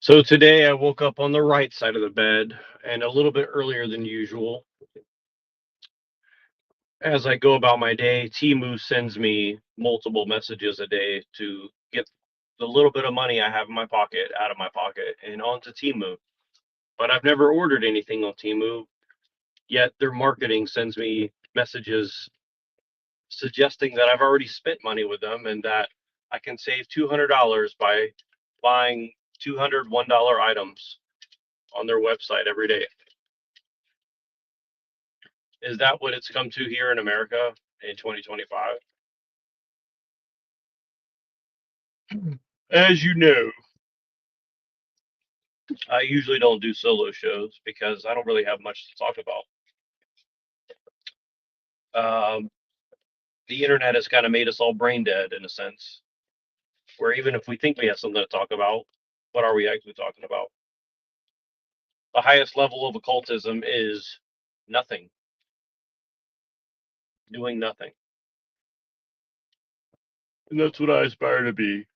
So today I woke up on the right side of the bed and a little bit earlier than usual. As I go about my day, Timu sends me multiple messages a day to get the little bit of money I have in my pocket out of my pocket and onto Timu. But I've never ordered anything on Timu, yet their marketing sends me messages suggesting that I've already spent money with them and that I can save $200 by buying $201 items on their website every day. Is that what it's come to here in America in 2025? As you know, I usually don't do solo shows because I don't really have much to talk about. The internet has kind of made us all brain dead in a sense, where even if we think we have something to talk about, what are we actually talking about? The highest level of occultism is nothing, doing nothing. And that's what I aspire to be.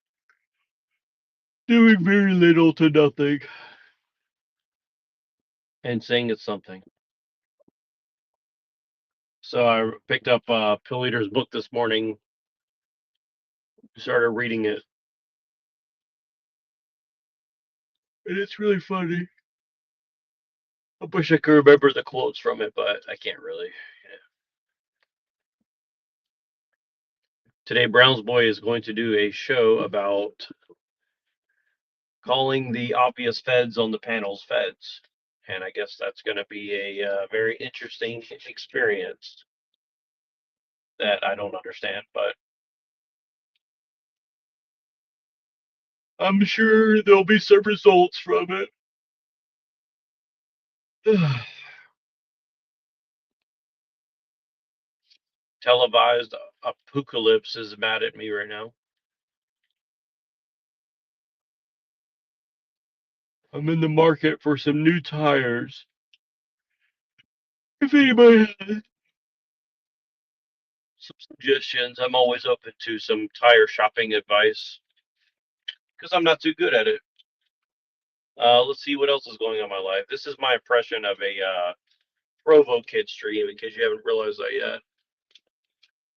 Doing very little to nothing. And saying it's something. So I picked up Pill Eater's book this morning, started reading it. And it's really funny. I wish I could remember the quotes from it, but I can't really. Yeah. Today, Brown's Boy is going to do a show about calling the obvious feds on the panel's feds. And I guess that's going to be a very interesting experience that I don't understand, but I'm sure there'll be some results from it. Televised apocalypse is mad at me right now. I'm in the market for some new tires. If anybody has some suggestions, I'm always open to some tire shopping advice because I'm not too good at it. Let's see what else is going on in my life. This is my impression of a Provo Kid stream, in case you haven't realized that yet.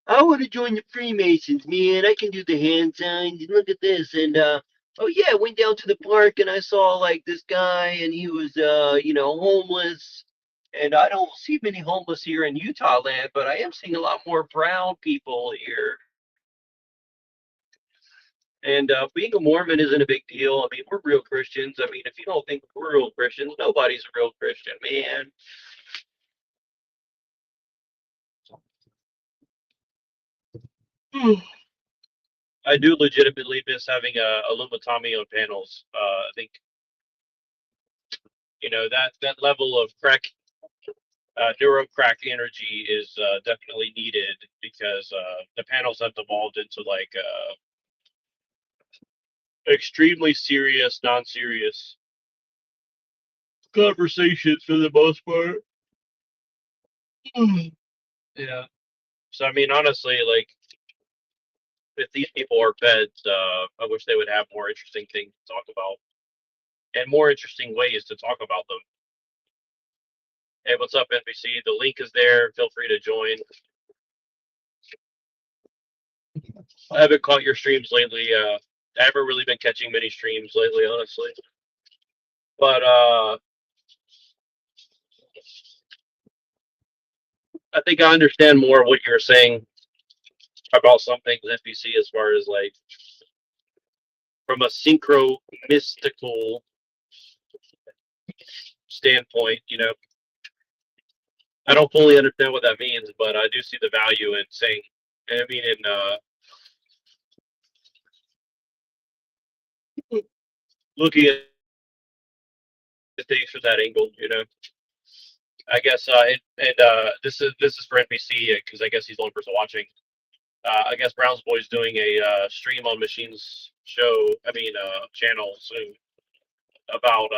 I want to join the Freemasons, man. I can do the hand signs. Look at this. And, oh, yeah, I went down to the park and I saw, like, this guy, and he was, homeless. And I don't see many homeless here in Utah land, but I am seeing a lot more brown people here. And being a Mormon isn't a big deal. I mean, we're real Christians. I mean, if you don't think we're real Christians, nobody's a real Christian, man. I do legitimately miss having Illuminati on panels. I think that level of crack, neuro crack energy is definitely needed because the panels have devolved into like extremely serious, non-serious conversations for the most part. Yeah. So I mean, honestly, like if these people are feds, I wish they would have more interesting things to talk about and more interesting ways to talk about them. Hey, what's up, NBC? The link is there. Feel free to join. I haven't caught your streams lately. I haven't really been catching many streams lately, honestly. But I think I understand more of what you're saying about some things NBC as far as like from a synchro mystical standpoint, I don't fully understand what that means, but I do see the value in saying, I mean, in looking at things from that angle, I guess, this is for NBC because I guess he's the only person watching. I guess Brown's Boy's doing a stream on Machine's channel soon about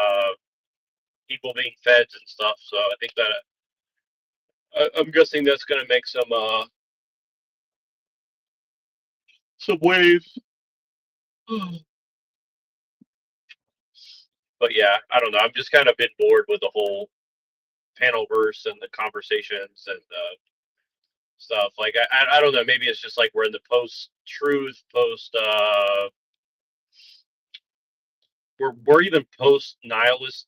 people being feds and stuff. So I think that I'm guessing that's going to make some waves. But yeah, I don't know. I'm just kind of been bored with the whole panel verse and the conversations and stuff. Like I don't know. Maybe it's just like we're in the post truth, post we're even post nihilist.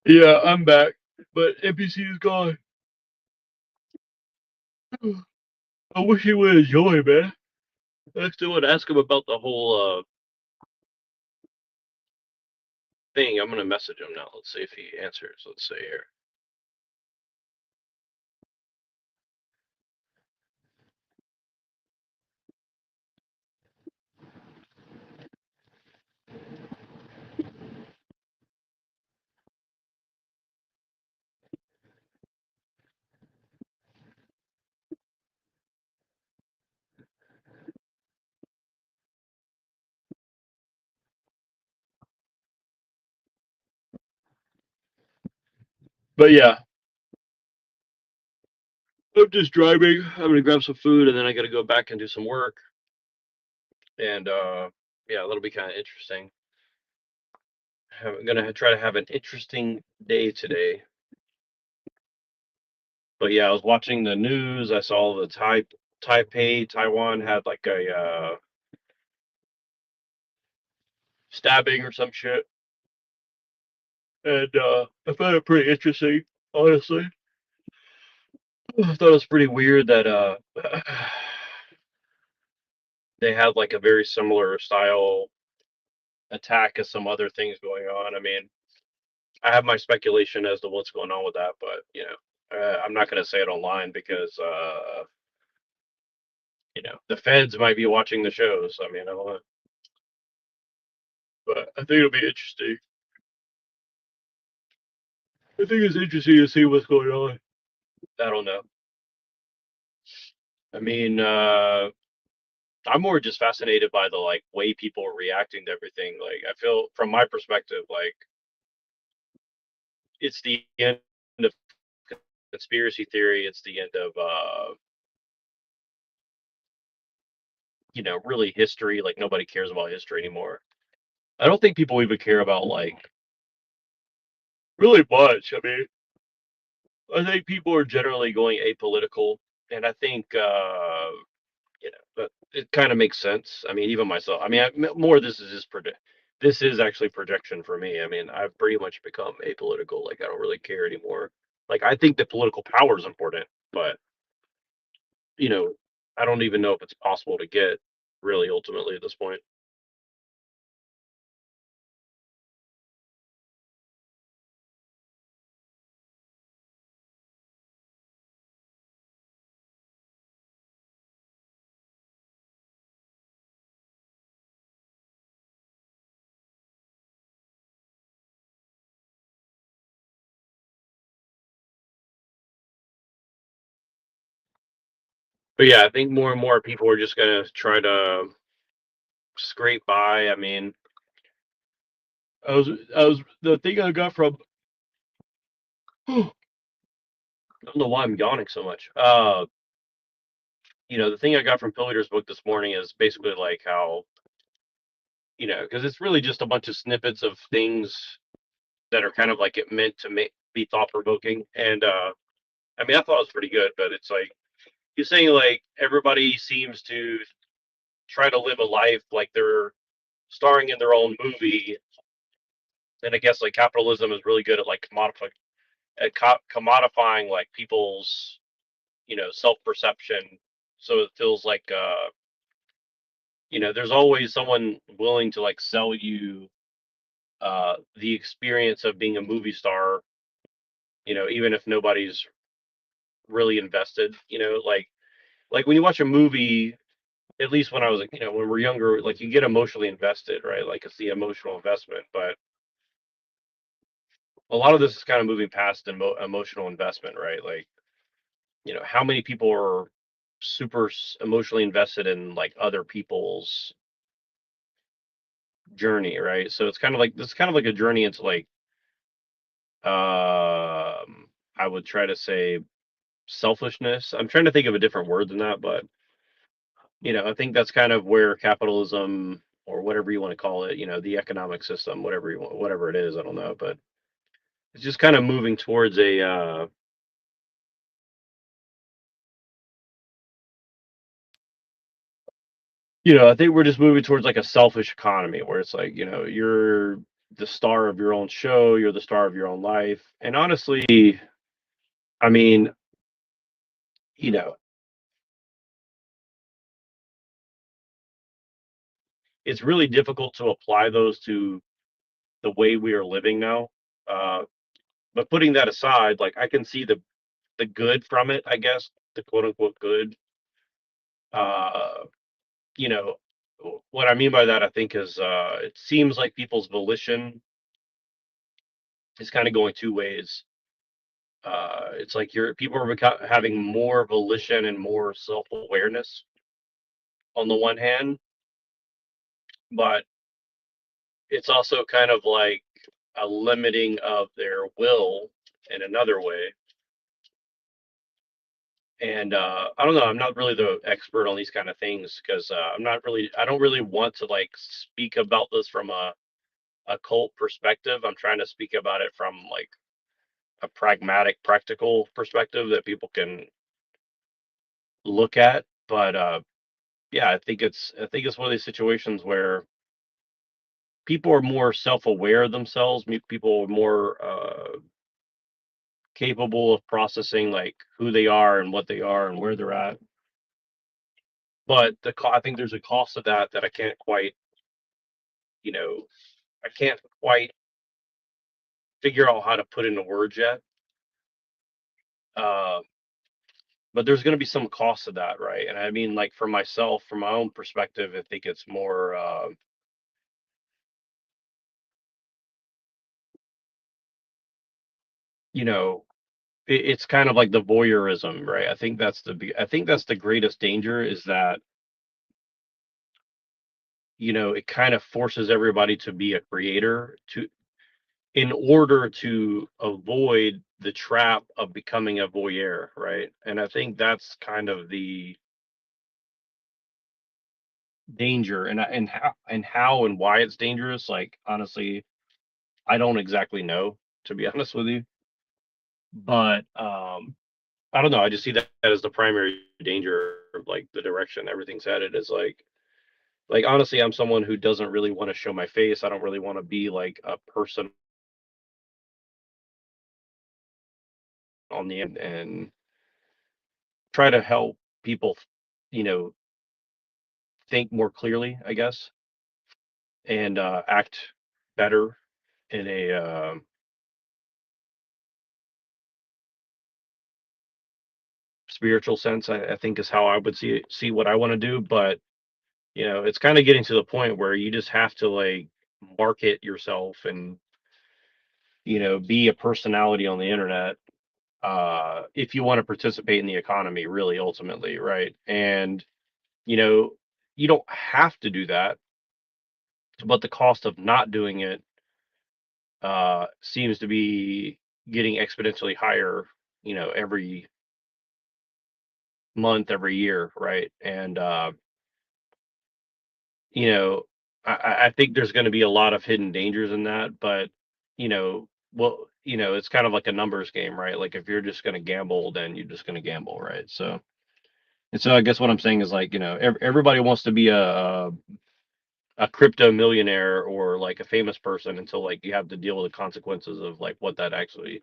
Yeah, I'm back, but NPC is gone. I wish he would enjoy, man. I still would ask him about the whole thing. I'm gonna message him now. Let's see if he answers. Let's see here. But yeah, I'm just driving. I'm gonna grab some food and then I gotta go back and do some work. And yeah, that'll be kind of interesting. I'm gonna try to have an interesting day today. But yeah, I was watching the news. I saw the Taipei, Taiwan had like a stabbing or some shit, and I found it pretty interesting. Honestly, I thought it was pretty weird that they had like a very similar style attack as some other things going on. I mean, I have my speculation as to what's going on with that, but you know, I'm not going to say it online because you know the feds might be watching the shows. I mean, I don't know, but I think it'll be interesting. I think it's interesting to see what's going on. I don't know. I mean, I'm more just fascinated by the like way people are reacting to everything. Like, I feel from my perspective, like it's the end of conspiracy theory. It's the end of you know, really history. Like nobody cares about history anymore. I don't think people even care about like really much. I mean, I think people are generally going apolitical, and I think you know, but it kind of makes sense. I mean, even myself. I mean, more this is just predict. This is actually projection for me. I mean, I've pretty much become apolitical. Like, I don't really care anymore. Like, I think that political power is important, but you know, I don't even know if it's possible to get really ultimately at this point. But yeah, I think more and more people are just gonna try to scrape by. I mean, I was the thing I got from I don't know why I'm yawning so much. The thing I got from Pillager's book this morning is basically like how, because it's really just a bunch of snippets of things that are kind of like it meant to be thought provoking. And I mean, I thought it was pretty good, but it's like he's saying like everybody seems to try to live a life like they're starring in their own movie, and I guess like capitalism is really good at like commodifying like people's self perception, so it feels like there's always someone willing to like sell you the experience of being a movie star, even if nobody's really invested, like when you watch a movie, at least when I was, when we're younger, like you get emotionally invested, right? Like it's the emotional investment. But a lot of this is kind of moving past emotional investment, right? Like, how many people are super emotionally invested in like other people's journey, right? So it's kind of like this, kind of like a journey into like, I would try to say selfishness. I'm trying to think of a different word than that, but I think that's kind of where capitalism, or whatever you want to call it, the economic system, whatever you want, whatever it is, I don't know, but it's just kind of moving towards a I think we're just moving towards like a selfish economy where it's like, you're the star of your own show, you're the star of your own life. And honestly, I mean, you know, it's really difficult to apply those to the way we are living now. Uh, but putting that aside, like I can see the good from it, I guess, the quote unquote good. Uh, you know, what I mean by that, I think, is it seems like people's volition is kind of going two ways. It's like people are having more volition and more self awareness on the one hand, but it's also kind of like a limiting of their will in another way. And I don't know. I'm not really the expert on these kind of things because I don't really want to like speak about this from a cult perspective. I'm trying to speak about it from like a pragmatic, practical perspective that people can look at. But yeah, I think it's one of these situations where people are more self-aware of themselves. People are more capable of processing like who they are and what they are and where they're at. But I think there's a cost of that I can't quite, you know, I can't quite figure out how to put into words yet. Uh, but there's going to be some cost of that, right? And I mean, like for myself, from my own perspective, I think it's more, you know, it's kind of like the voyeurism, right? I think that's the greatest danger is that it kind of forces everybody to be a creator in order to avoid the trap of becoming a voyeur, right? And I think that's kind of the danger, and how and why it's dangerous. Like honestly, I don't exactly know, to be honest with you, but I don't know. I just see that as the primary danger of like the direction everything's headed. Is like honestly, I'm someone who doesn't really want to show my face. I don't really want to be like a person on the end and try to help people, you know, think more clearly, I guess, and act better in a spiritual sense. I think is how I would see what I want to do. But it's kind of getting to the point where you just have to like market yourself and be a personality on the internet. if you want to participate in the economy, really, ultimately, right? And you know, you don't have to do that, but the cost of not doing it seems to be getting exponentially higher, every month, every year, right? And you know, I think there's going to be a lot of hidden dangers in that, but it's kind of like a numbers game, right? Like if you're just going to gamble, then you're just going to gamble, right? So I guess what I'm saying is like, everybody wants to be a crypto millionaire or like a famous person until like you have to deal with the consequences of like what that actually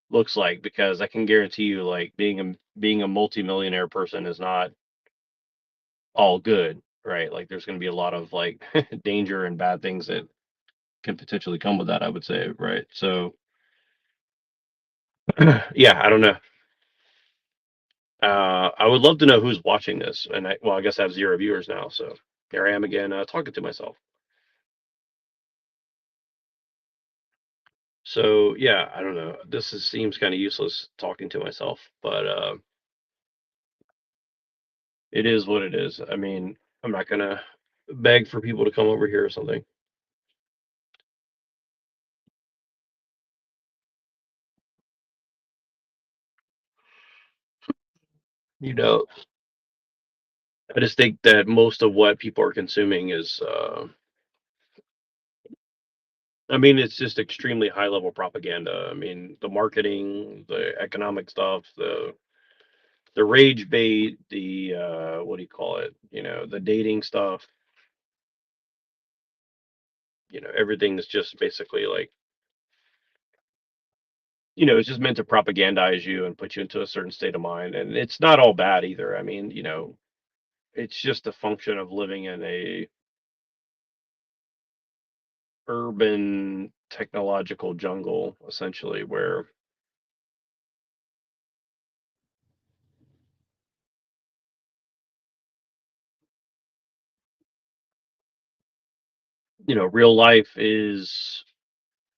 looks like, because I can guarantee you like being a multimillionaire person is not all good, right? Like there's going to be a lot of like danger and bad things that can potentially come with that, I would say, right? So yeah, I don't know. I would love to know who's watching this, and I guess I have 0 viewers now, so here I am again, talking to myself. So yeah, I don't know. Seems kind of useless talking to myself, but it is what it is. I mean, I'm not gonna beg for people to come over here or something. You know, I just think that most of what people are consuming is, I mean, it's just extremely high level propaganda. I mean, the marketing, the economic stuff, the rage bait, the what do you call it? The dating stuff. Everything is just basically like, it's just meant to propagandize you and put you into a certain state of mind. And it's not all bad either. I mean, it's just a function of living in a urban technological jungle, essentially, where real life is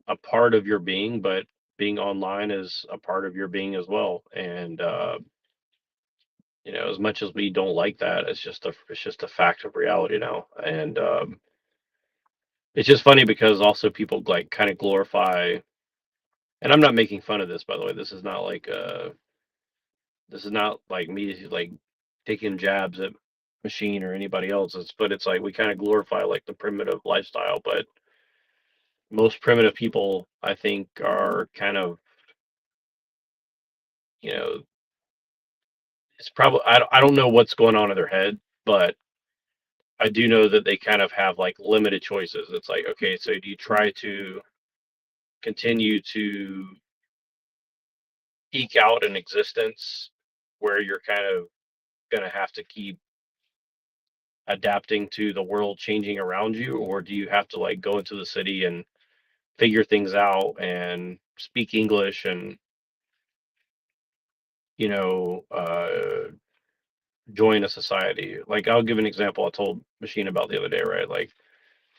a part of your being, but being online is a part of your being as well. And as much as we don't like that, it's just a fact of reality now. And it's just funny because also people like kind of glorify, and I'm not making fun of this, by the way. This is not like me like taking jabs at Machine or anybody else. But it's like we kind of glorify like the primitive lifestyle, but most primitive people, I think, are kind of, you know, it's probably, I don't know what's going on in their head, but I do know that they kind of have like limited choices. It's like, okay, so do you try to continue to eke out an existence where you're kind of going to have to keep adapting to the world changing around you, or do you have to like go into the city and figure things out and speak English and, you know, join a society? Like, I'll give an example I told Machine about the other day, right? Like,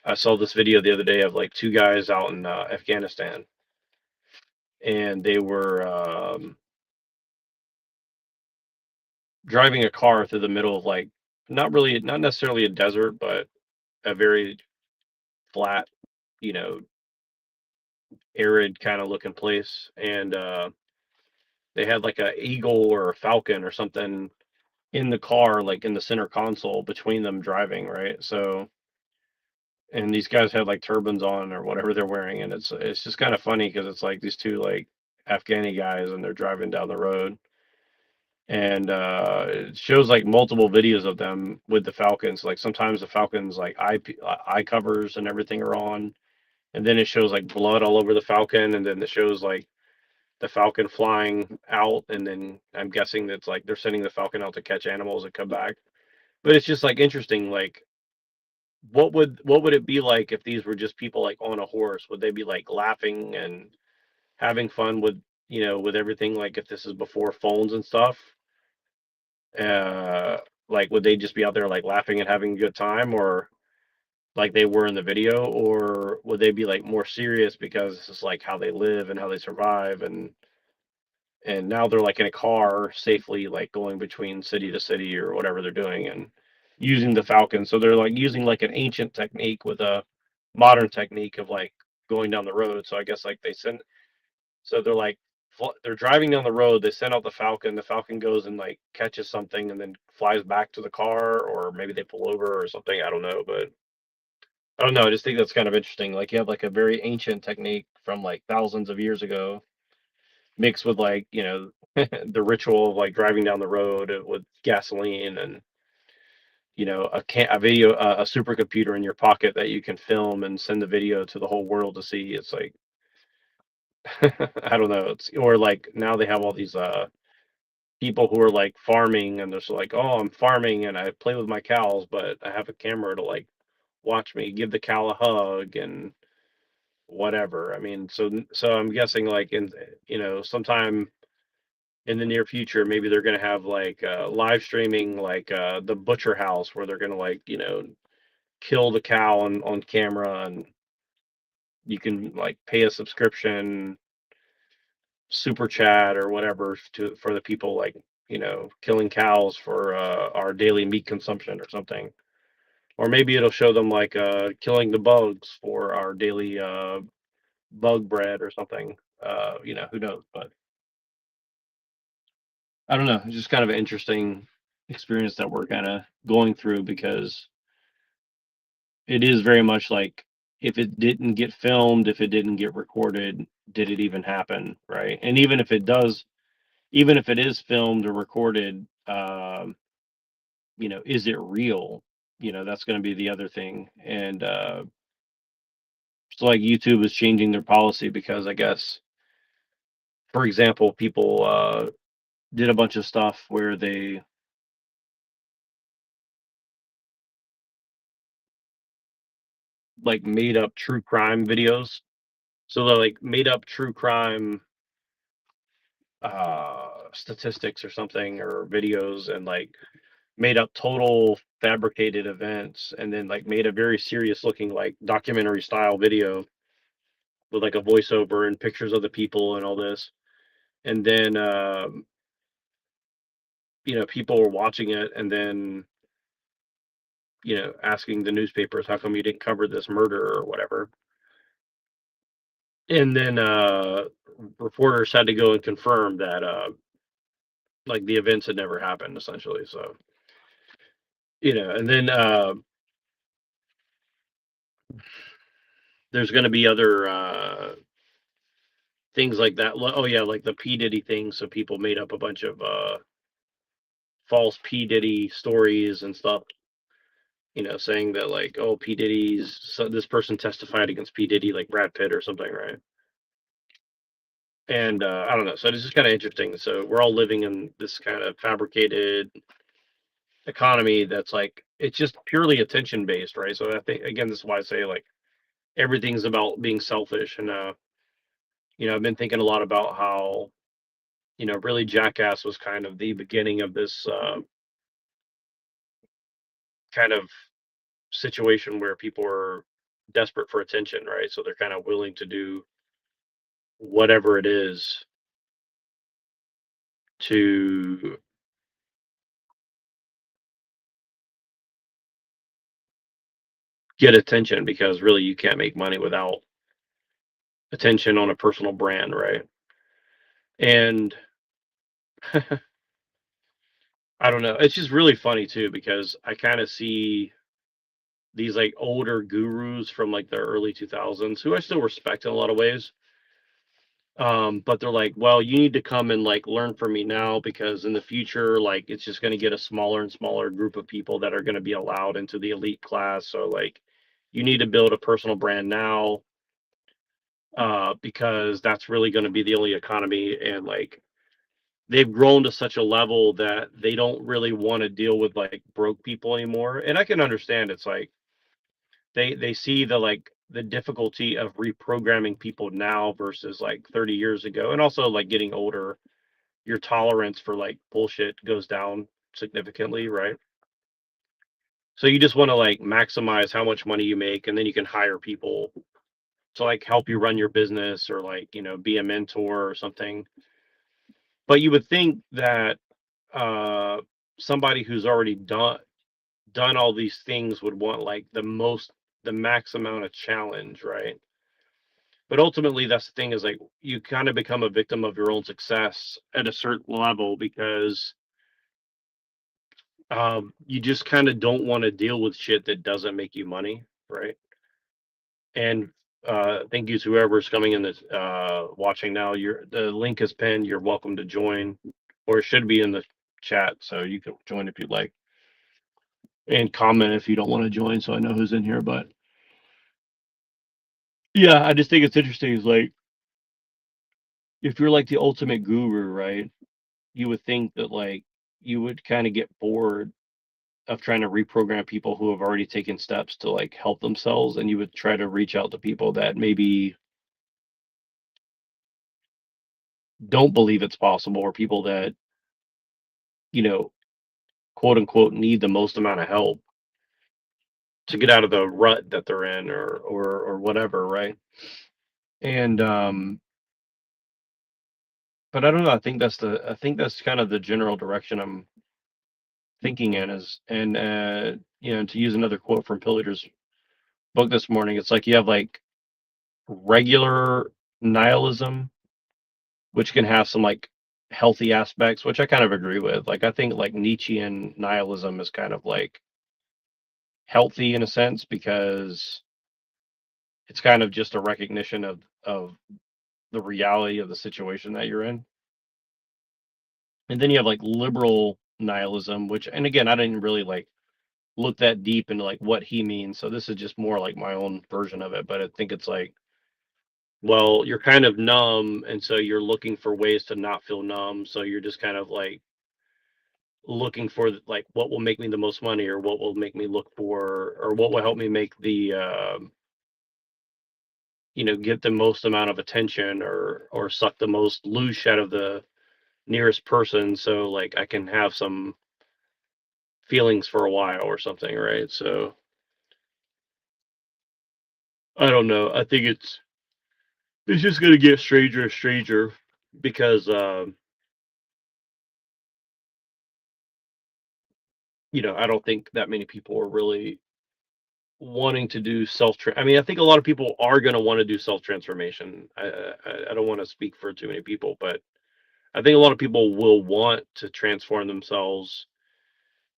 I saw this video the other day of like two guys out in Afghanistan, and they were driving a car through the middle of like not necessarily a desert, but a very flat, you know, arid kind of looking place, and they had like a eagle or a falcon or something in the car, like in the center console between them driving, right? So, and these guys had like turbans on or whatever they're wearing, and it's just kind of funny because it's like these two like Afghani guys, and they're driving down the road, and it shows like multiple videos of them with the falcons. Like sometimes the falcons like eye covers and everything are on, and then it shows like blood all over the falcon, and then it shows like the falcon flying out, and then I'm guessing that's like they're sending the falcon out to catch animals and come back. But it's just like interesting, like what would it be like if these were just people like on a horse? Would they be like laughing and having fun with, with everything, like if this is before phones and stuff? uh like would they just be out there like laughing and having a good time, or like they were in the video, or would they be like more serious because this is like how they live and how they survive? And and now they're like in a car safely, like going between city to city or whatever they're doing, and using the Falcon. So they're like using like an ancient technique with a modern technique of like going down the road. So I guess like so they're like they're driving down the road. They send out the Falcon. The Falcon goes and like catches something and then flies back to the car, or maybe they pull over or something. I don't know, but I don't know. I just think that's kind of interesting. Like you have like a very ancient technique from like thousands of years ago, mixed with like the ritual of like driving down the road with gasoline and a video, a supercomputer in your pocket that you can film and send the video to the whole world to see. It's like I don't know. It's or like now they have all these people who are like farming and they're just like, oh, I'm farming and I play with my cows, but I have a camera to like watch me give the cow a hug and whatever. I mean, so I'm guessing like in sometime in the near future, maybe they're gonna have like live streaming like the butcher house where they're gonna like kill the cow on camera, and you can like pay a subscription, super chat or whatever for the people like killing cows for our daily meat consumption or something. Or maybe it'll show them like killing the bugs for our daily bug bread or something. Who knows? But I don't know. It's just kind of an interesting experience that we're kind of going through, because it is very much like, if it didn't get filmed, if it didn't get recorded, did it even happen, right? And even if it does, even if it is filmed or recorded, is it real? That's going to be the other thing. And so like YouTube is changing their policy because I guess, for example, people did a bunch of stuff where they like made up true crime videos. So they like made up true crime statistics or something, or videos, and like made up total fabricated events, and then like made a very serious looking like documentary style video with like a voiceover and pictures of the people and all this. And then people were watching it, and then asking the newspapers, how come you didn't cover this murder or whatever. And then reporters had to go and confirm that like the events had never happened, essentially. So and then there's going to be other things like that. Oh yeah, like the P Diddy thing. So people made up a bunch of false P Diddy stories and stuff, saying that like, oh, P Diddy's, so this person testified against P Diddy, like Brad Pitt or something, right? And I don't know. So this is kind of interesting. So we're all living in this kind of fabricated economy that's like, it's just purely attention based, right? So I think, again, this is why I say like everything's about being selfish. And I've been thinking a lot about how really Jackass was kind of the beginning of this kind of situation where people are desperate for attention, right? So they're kind of willing to do whatever it is to get attention, because really you can't make money without attention on a personal brand, right? And I don't know, it's just really funny too, because I kind of see these like older gurus from like the early 2000s who I still respect in a lot of ways. But they're like, well, you need to come and like learn from me now, because in the future, like it's just going to get a smaller and smaller group of people that are going to be allowed into the elite class. So like you need to build a personal brand now, because that's really going to be the only economy. And like they've grown to such a level that they don't really want to deal with like broke people anymore. And I can understand, it's like they see the difficulty of reprogramming people now versus like 30 years ago. And also like getting older, your tolerance for like bullshit goes down significantly, right? So you just want to like maximize how much money you make, and then you can hire people to like help you run your business, or like be a mentor or something. But you would think that somebody who's already done all these things would want like the max amount of challenge, right? But ultimately, that's the thing, is like you kind of become a victim of your own success at a certain level, because you just kind of don't want to deal with shit that doesn't make you money, right? And thank you to whoever's coming in this watching now. The link is pinned. You're welcome to join, or it should be in the chat, so you can join if you'd like, and comment if you don't want to join, so I know who's in here. But yeah, I just think it's interesting. Is like, if you're like the ultimate guru, right? You would think that like you would kind of get bored of trying to reprogram people who have already taken steps to like help themselves, and you would try to reach out to people that maybe don't believe it's possible, or people that, you know, quote unquote, need the most amount of help to get out of the rut that they're in, or whatever, right? And but I don't know. I think that's kind of the general direction I'm thinking in. Is and to use another quote from Pillager's book this morning, it's like you have like regular nihilism, which can have some like healthy aspects, which I kind of agree with. Like I think like Nietzschean nihilism is kind of like healthy in a sense, because it's kind of just a recognition of the reality of the situation that you're in. And then you have like liberal nihilism, which, and again, I didn't really like look that deep into like what he means, so this is just more like my own version of it. But I think it's like, well, you're kind of numb, and so you're looking for ways to not feel numb, so you're just kind of like looking for like what will make me the most money, or what will make me look for, or what will help me make the get the most amount of attention, or suck the most loosh out of the nearest person, so like I can have some feelings for a while or something, right? So I don't know. I think it's just gonna get stranger and stranger, because I don't think that many people are really wanting to do I mean, I think a lot of people are going to want to do self transformation. I don't want to speak for too many people, but I think a lot of people will want to transform themselves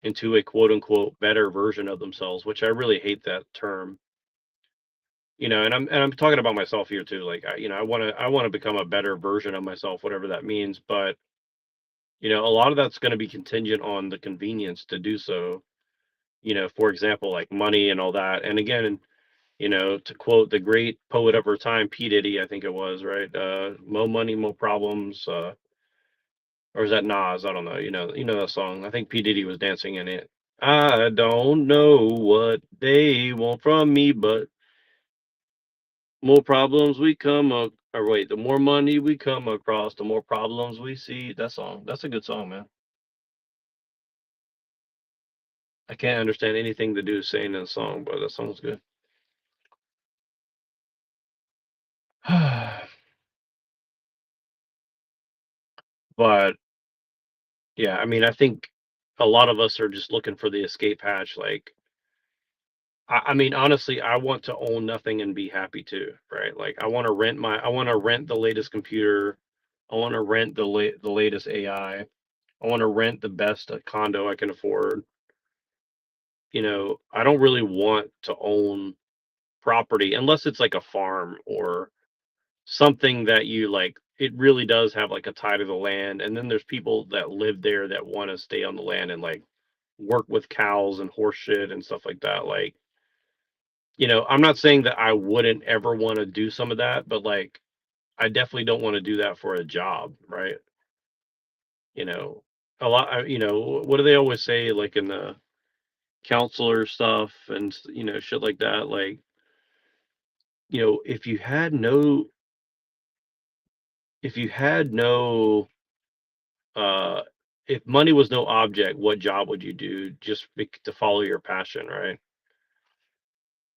into a quote unquote better version of themselves, which I really hate that term. And I'm talking about myself here too. Like I want to become a better version of myself, whatever that means. But a lot of that's going to be contingent on the convenience to do so. For example, like money and all that. And again, to quote the great poet of our time, P. Diddy, I think it was, right? Mo money, mo problems. Or is that Nas? I don't know. You know that song. I think P. Diddy was dancing in it. I don't know what they want from me, but more problems we come up. Or wait, the more money we come across, the more problems we see. That song. That's a good song, man. I can't understand anything to do saying in a song, but that song's good. But yeah, I mean, I think a lot of us are just looking for the escape hatch. Like, I mean, honestly, I want to own nothing and be happy too, right? Like, I want to rent the latest computer. I want to rent the latest AI. I want to rent the best condo I can afford. I don't really want to own property unless it's like a farm, or something that you like. It really does have like a tie to the land, and then there's people that live there that want to stay on the land and like work with cows and horse shit and stuff like that. Like, I'm not saying that I wouldn't ever want to do some of that, but like, I definitely don't want to do that for a job, right? You know, a lot, what do they always say, like in the counselor stuff and, shit like that? Like, if you had no, uh, if money was no object, what job would you do just to follow your passion, right?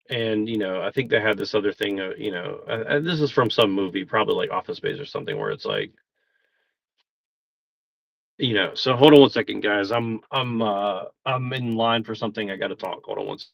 And I think they had this other thing, this is from some movie, probably like Office Space or something, where it's like, So hold on one second, guys. I'm in line for something. I got to talk. Hold on one second.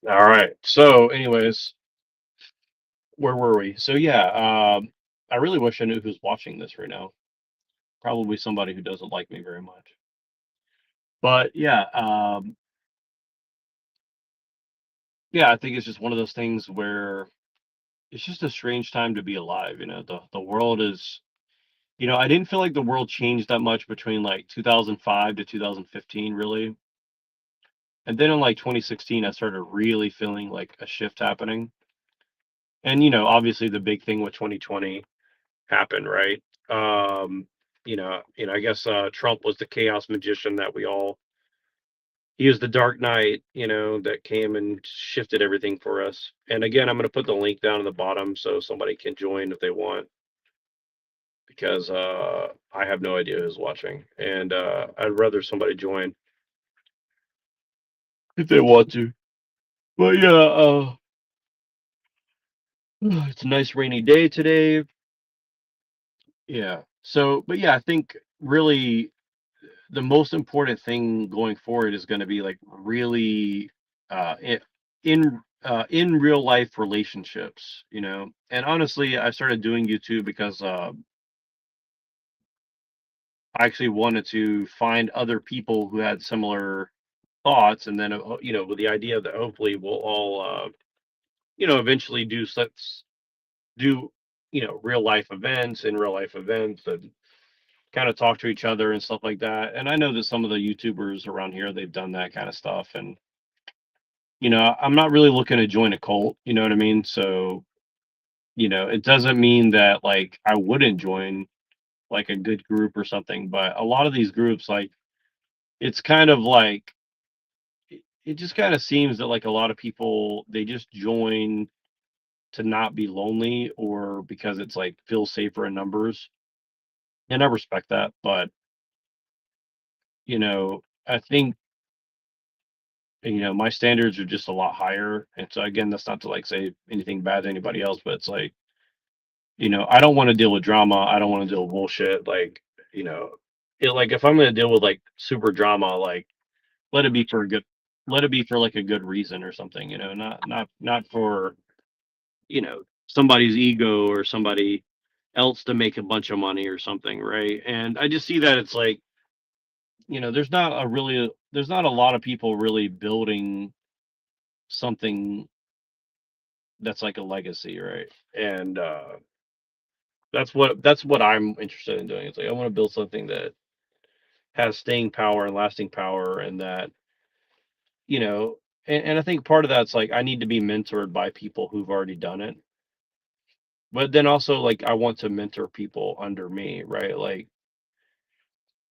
All right. So, anyways, where were we? So yeah, I really wish I knew who's watching this right now. Probably somebody who doesn't like me very much. But yeah, yeah, I think it's just one of those things where it's just a strange time to be alive. The world is, I didn't feel like the world changed that much between like 2005 to 2015, really. And then in like 2016, I started really feeling like a shift happening. And obviously the big thing with 2020 happened, right? I guess Trump was the chaos magician that he was the Dark Knight, that came and shifted everything for us. And again, I'm going to put the link down in the bottom so somebody can join if they want, because I have no idea who's watching, and I'd rather somebody join if they want to. But yeah, it's a nice rainy day today. Yeah. So, but yeah, I think really the most important thing going forward is going to be like really in real life relationships, and honestly I started doing YouTube because I actually wanted to find other people who had similar thoughts, and then with the idea that hopefully we'll all eventually do real life events in real life events, and kind of talk to each other and stuff like that. And I know that some of the YouTubers around here, they've done that kind of stuff. And, I'm not really looking to join a cult, you know what I mean? So, it doesn't mean that like I wouldn't join like a good group or something, but a lot of these groups, like, it's kind of like, it just kind of seems that like a lot of people, they just join to not be lonely or because it's like feels safer in numbers. And I respect that. But, I think my standards are just a lot higher. And so again, that's not to like say anything bad to anybody else, but it's like, I don't want to deal with drama. I don't want to deal with bullshit. Like, you know, like if I'm going to deal with like super drama, like let it be for a good, let it be for like a good reason or something, not for, somebody's ego or somebody else to make a bunch of money or something. Right. And I just see that it's like, there's not a lot of people really building something that's like a legacy, right? And that's what I'm interested in doing. It's like I want to build something that has staying power and lasting power, and that you know, and I think part of that's like I need to be mentored by people who've already done it, but then also like I want to mentor people under me, right? Like,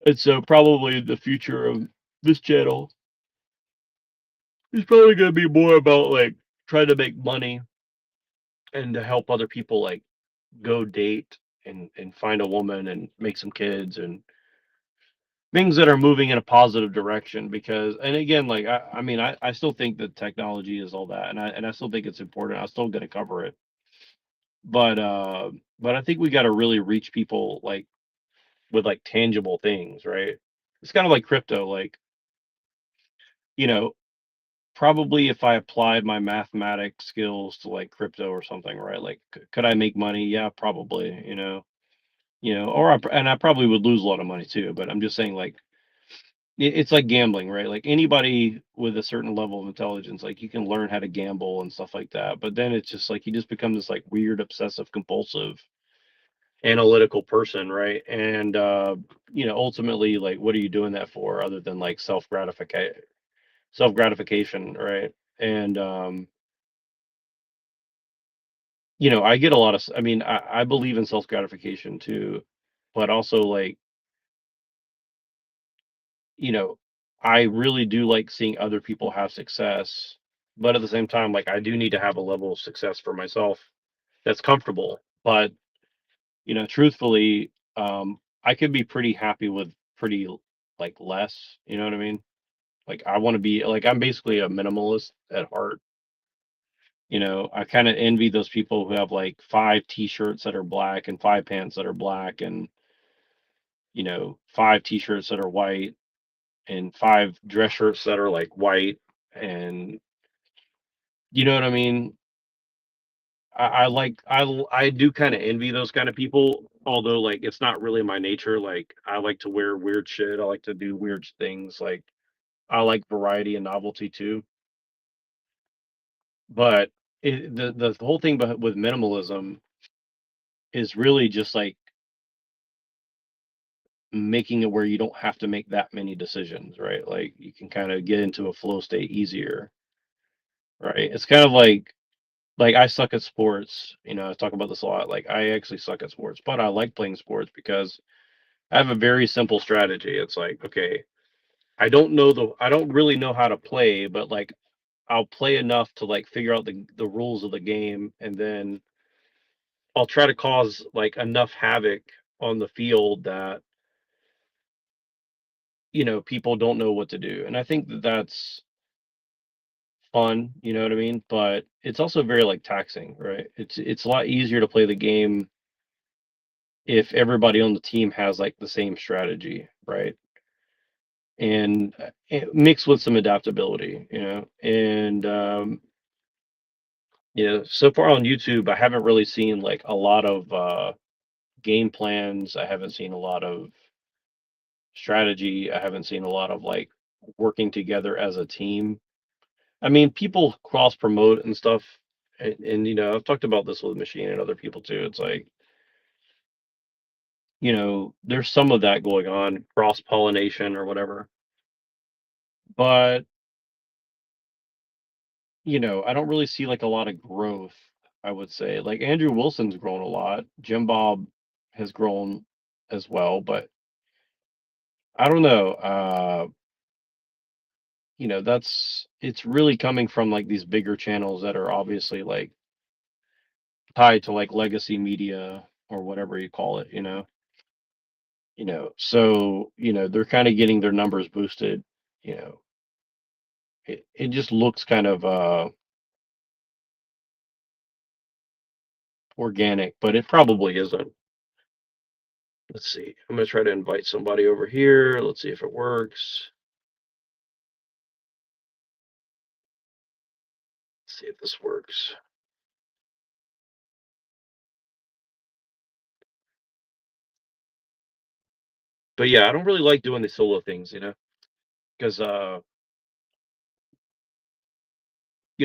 and so probably the future of this channel is probably going to be more about like trying to make money and to help other people like go date and find a woman and make some kids, and things that are moving in a positive direction. Because, and again, like I mean, I still think that technology is all that, and I still think it's important. I'm still going to cover it, but I think we got to really reach people like with like tangible things, right? It's kind of like crypto, like, you know, probably if I applied my mathematic skills to like crypto or something, right? Like, could I make money? Yeah, probably, or and I probably would lose a lot of money too. But I'm just saying, like, it's like gambling, right? Like anybody with a certain level of intelligence, like you can learn how to gamble and stuff like that. But then it's just like you just become this like weird, obsessive, compulsive, analytical person, right? And ultimately, like, what are you doing that for other than like self gratification, right? And I get a lot of, I mean, I believe in self gratification too, but also like, you know, I really do like seeing other people have success, but at the same time, like, I do need to have a level of success for myself that's comfortable. But, truthfully, I could be pretty happy with pretty like less, you know what I mean? Like, I want to be like, I'm basically a minimalist at heart. I kind of envy those people who have like 5 t-shirts that are black and 5 pants that are black and, 5 t-shirts that are white and 5 dress shirts that are like white. And you know what I mean? I like, I do kind of envy those kind of people, although like it's not really my nature. Like, I like to wear weird shit. I like to do weird things. Like, I like variety and novelty too. But the whole thing with minimalism is really just like making it where you don't have to make that many decisions, right? Like, you can kind of get into a flow state easier, right? It's kind of like I suck at sports. I talk about this a lot. Like, I actually suck at sports, but I like playing sports because I have a very simple strategy. It's like, okay, I don't really know how to play, but like, I'll play enough to like figure out the rules of the game, and then I'll try to cause like enough havoc on the field that people don't know what to do. And I think that that's fun, you know what I mean? But it's also very like taxing, right? It's a lot easier to play the game if everybody on the team has like the same strategy, right? And mixed with some adaptability, And so far on YouTube, I haven't really seen like a lot of game plans. I haven't seen a lot of strategy. I haven't seen a lot of like working together as a team. I mean, people cross promote and stuff, and I've talked about this with Machine and other people too. It's like, there's some of that going on, cross pollination or whatever. But I don't really see like a lot of growth. I would say like Andrew Wilson's grown a lot. Jim Bob has grown as well, but I don't know. It's really coming from like these bigger channels that are obviously like tied to like legacy media or whatever you call it, so they're kind of getting their numbers boosted. you know it just looks kind of organic, but it probably isn't. Let's see, I'm gonna try to invite somebody over here. Let's see if it works. Let's see if this works. But yeah, I don't really like doing the solo things, because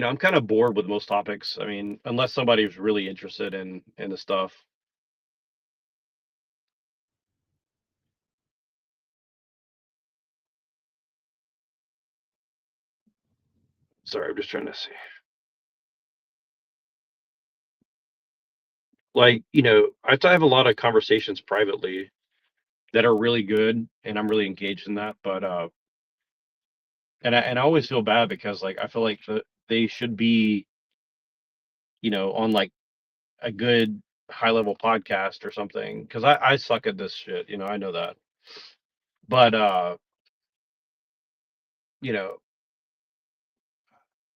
I'm kind of bored with most topics. I mean, unless somebody's really interested in the stuff. Sorry, I'm just trying to see. Like, I have a lot of conversations privately that are really good, and I'm really engaged in that. But and I always feel bad because like I feel like they should be, on like a good high level podcast or something. Because I suck at this shit. I know that. But you know,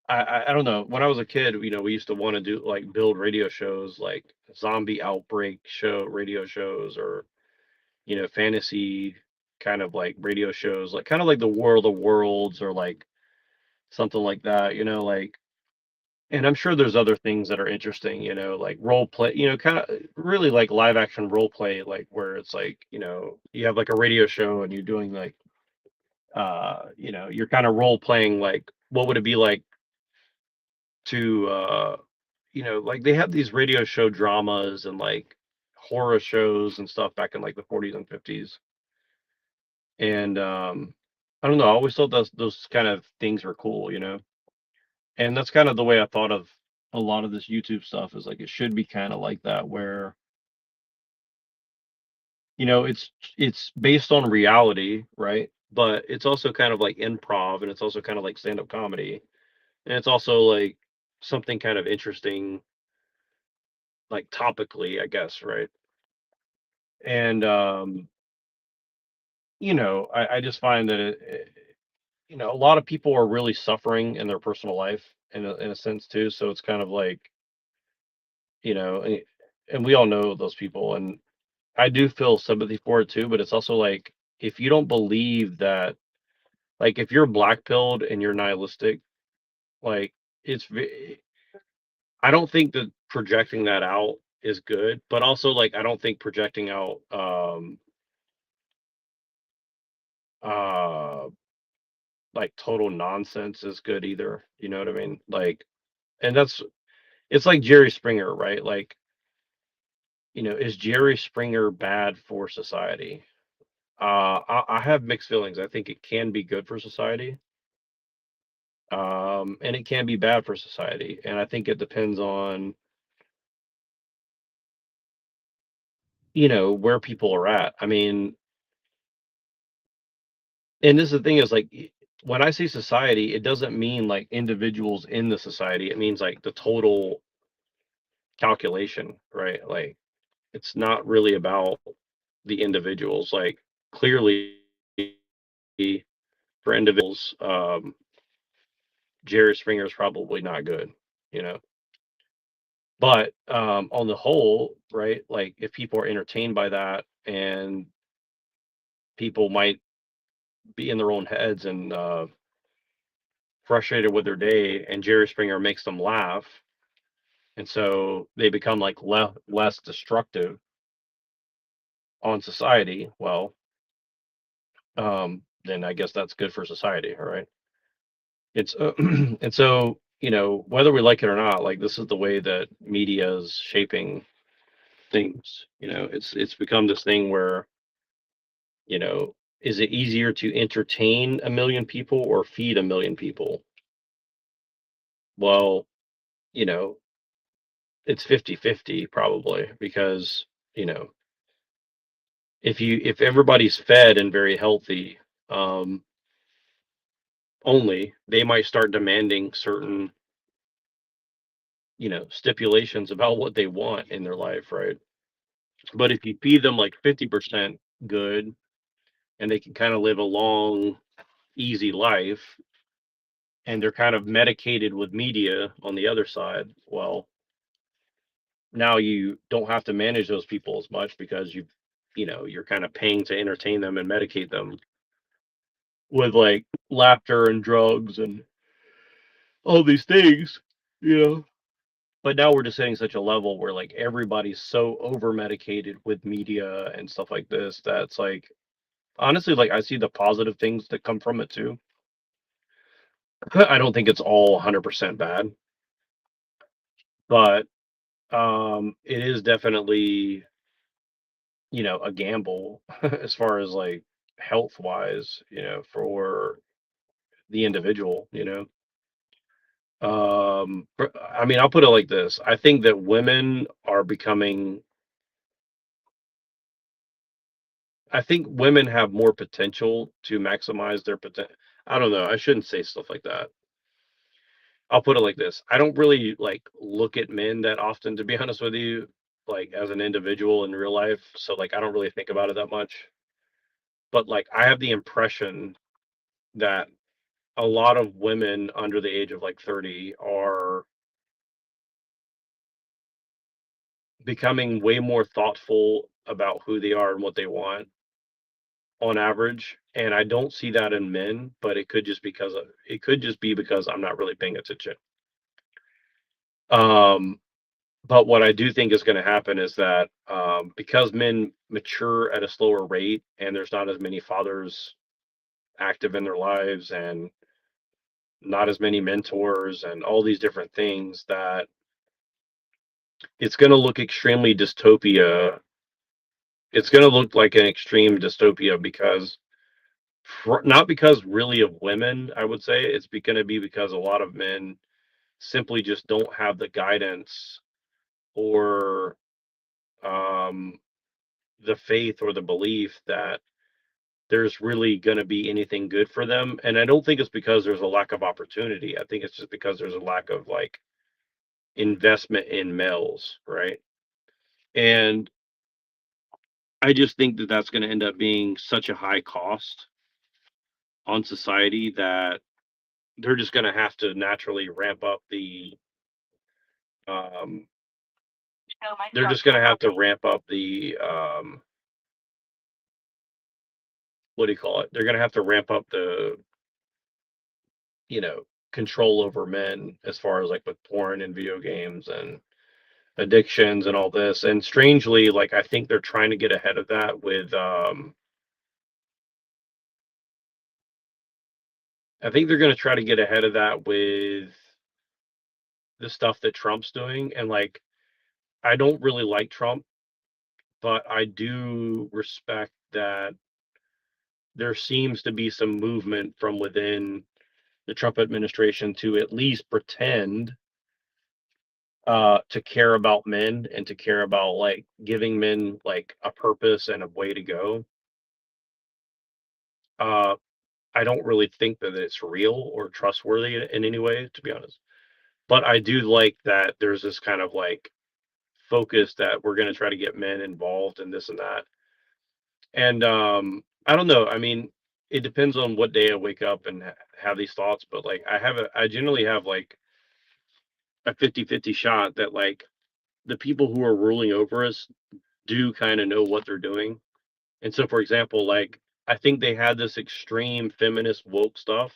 I don't know. When I was a kid, we used to want to do like build radio shows, like zombie outbreak radio shows, or fantasy kind of like radio shows, like kind of like the World of Worlds or like something like that. Like, and I'm sure there's other things that are interesting. Like role play. Kind of really like live action role play, like where it's like you have like a radio show and you're doing like you're kind of role playing, like what would it be like to like they have these radio show dramas and like horror shows and stuff back in like the 40s and 50s. And I don't know, I always thought those kind of things were cool. And that's kind of the way I thought of a lot of this YouTube stuff, is like it should be kind of like that, where it's based on reality, right? But it's also kind of like improv, and it's also kind of like stand-up comedy, and it's also like something kind of interesting, like topically, I guess, right? And I just find that a lot of people are really suffering in their personal life, in a sense too. So it's kind of like, and we all know those people, and I do feel sympathy for it too. But it's also like, if you don't believe that, like if you're black pilled and you're nihilistic, like I don't think that projecting that out is good. But also, like, I don't think projecting out uh like total nonsense is good either. You know what I mean? Like, and it's like Jerry Springer, right? Like, is Jerry Springer bad for society? I have mixed feelings. I think it can be good for society, and it can be bad for society. And I think it depends on, where people are at. I mean, and this is the thing, is like, when I say society, it doesn't mean like individuals in the society. It means like the total calculation, right? Like, it's not really about the individuals. Like, clearly, for individuals, Jerry Springer is probably not good, you know. But on the whole, right? Like, if people are entertained by that, and people might be in their own heads and frustrated with their day, and Jerry Springer makes them laugh, and so they become like less destructive on society. Well, then I guess that's good for society, all right? It's and so, whether we like it or not, like, this is the way that media is shaping things. It's become this thing where, is it easier to entertain a million people or feed a million people? Well, you know, it's 50-50 probably, because, you know, if everybody's fed and very healthy, um, only, they might start demanding certain, stipulations about what they want in their life, right? But if you feed them like 50% good, and they can kind of live a long, easy life, and they're kind of medicated with media on the other side, well, now you don't have to manage those people as much, because you're kind of paying to entertain them and medicate them with like laughter and drugs and all these things, you know. But now we're just hitting such a level where like everybody's so over medicated with media and stuff like this, that's like, honestly, like, I see the positive things that come from it too. I don't think it's all 100% bad, but it is definitely, a gamble as far as like health wise, for the individual. I mean, I'll put it like this. I think that women are becoming, I think women have more potential to maximize their potential. I don't know. I shouldn't say stuff like that. I'll put it like this. I don't really like look at men that often, to be honest with you, like as an individual in real life. So like I don't really think about it that much. but like I have the impression that a lot of women under the age of like 30 are becoming way more thoughtful about who they are and what they want on average. And I don't see that in men, but it could just be because I'm not really paying attention. But what I do think is going to happen is that because men mature at a slower rate and there's not as many fathers active in their lives and not as many mentors and all these different things, that it's going to look extremely dystopia. It's going to look like an extreme dystopia because not because really of women, I would say it's going to be because a lot of men simply just don't have the guidance or um, the faith or the belief that there's really going to be anything good for them. And I don't think it's because there's a lack of opportunity. I think it's just because there's a lack of like investment in males, right? And I just think that that's going to end up being such a high cost on society that they're just going to have to naturally ramp up the um they're just going to have to ramp up the what do you call it? They're going to have to ramp up the, you know, control over men as far as like with porn and video games and addictions and all this. And strangely, like I think they're trying to get ahead of that with I think they're going to try to get ahead of that with the stuff that Trump's doing. And like I don't really like Trump, but I do respect that there seems to be some movement from within the Trump administration to at least pretend to care about men and to care about like giving men like a purpose and a way to go. Uh, I don't really think that it's real or trustworthy in any way, to be honest. But I do like that there's this kind of like focus that we're going to try to get men involved in this and that. And I don't know. I mean, it depends on what day I wake up and have these thoughts, but like I generally have like a 50-50 shot that like the people who are ruling over us do kind of know what they're doing. And so, for example, like I think they had this extreme feminist woke stuff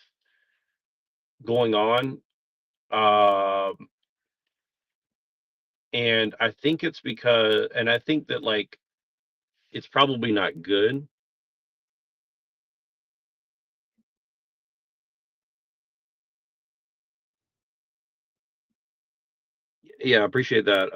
going on. Um, and I think it's because, and I think that like it's probably not good. Yeah, I appreciate that.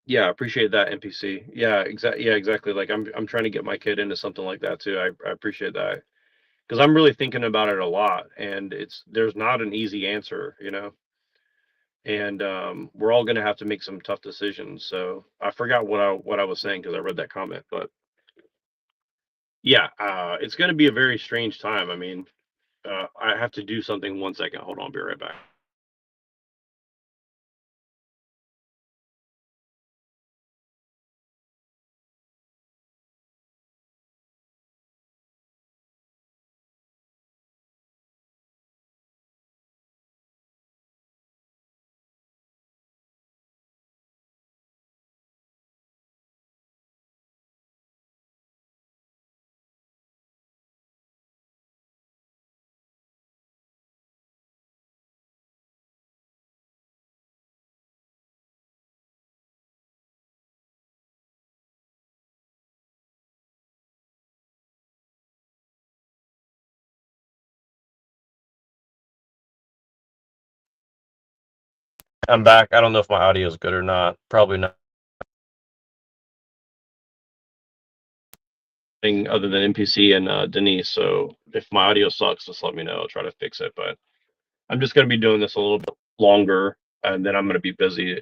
Yeah, I appreciate that NPC. Yeah, exactly. Yeah, exactly. Like I'm trying to get my kid into something like that too. I appreciate that because I'm really thinking about it a lot, and there's not an easy answer, you know. And we're all going to have to make some tough decisions. So I forgot what I was saying because I read that comment, but yeah, it's going to be a very strange time. I mean, I have to do something. 1 second, hold on, I'll be right back. I'm back. I don't know if my audio is good or not. Probably not. Other than NPC and Denise. So if my audio sucks, just let me know. I'll try to fix it. But I'm just going to be doing this a little bit longer, and then I'm going to be busy.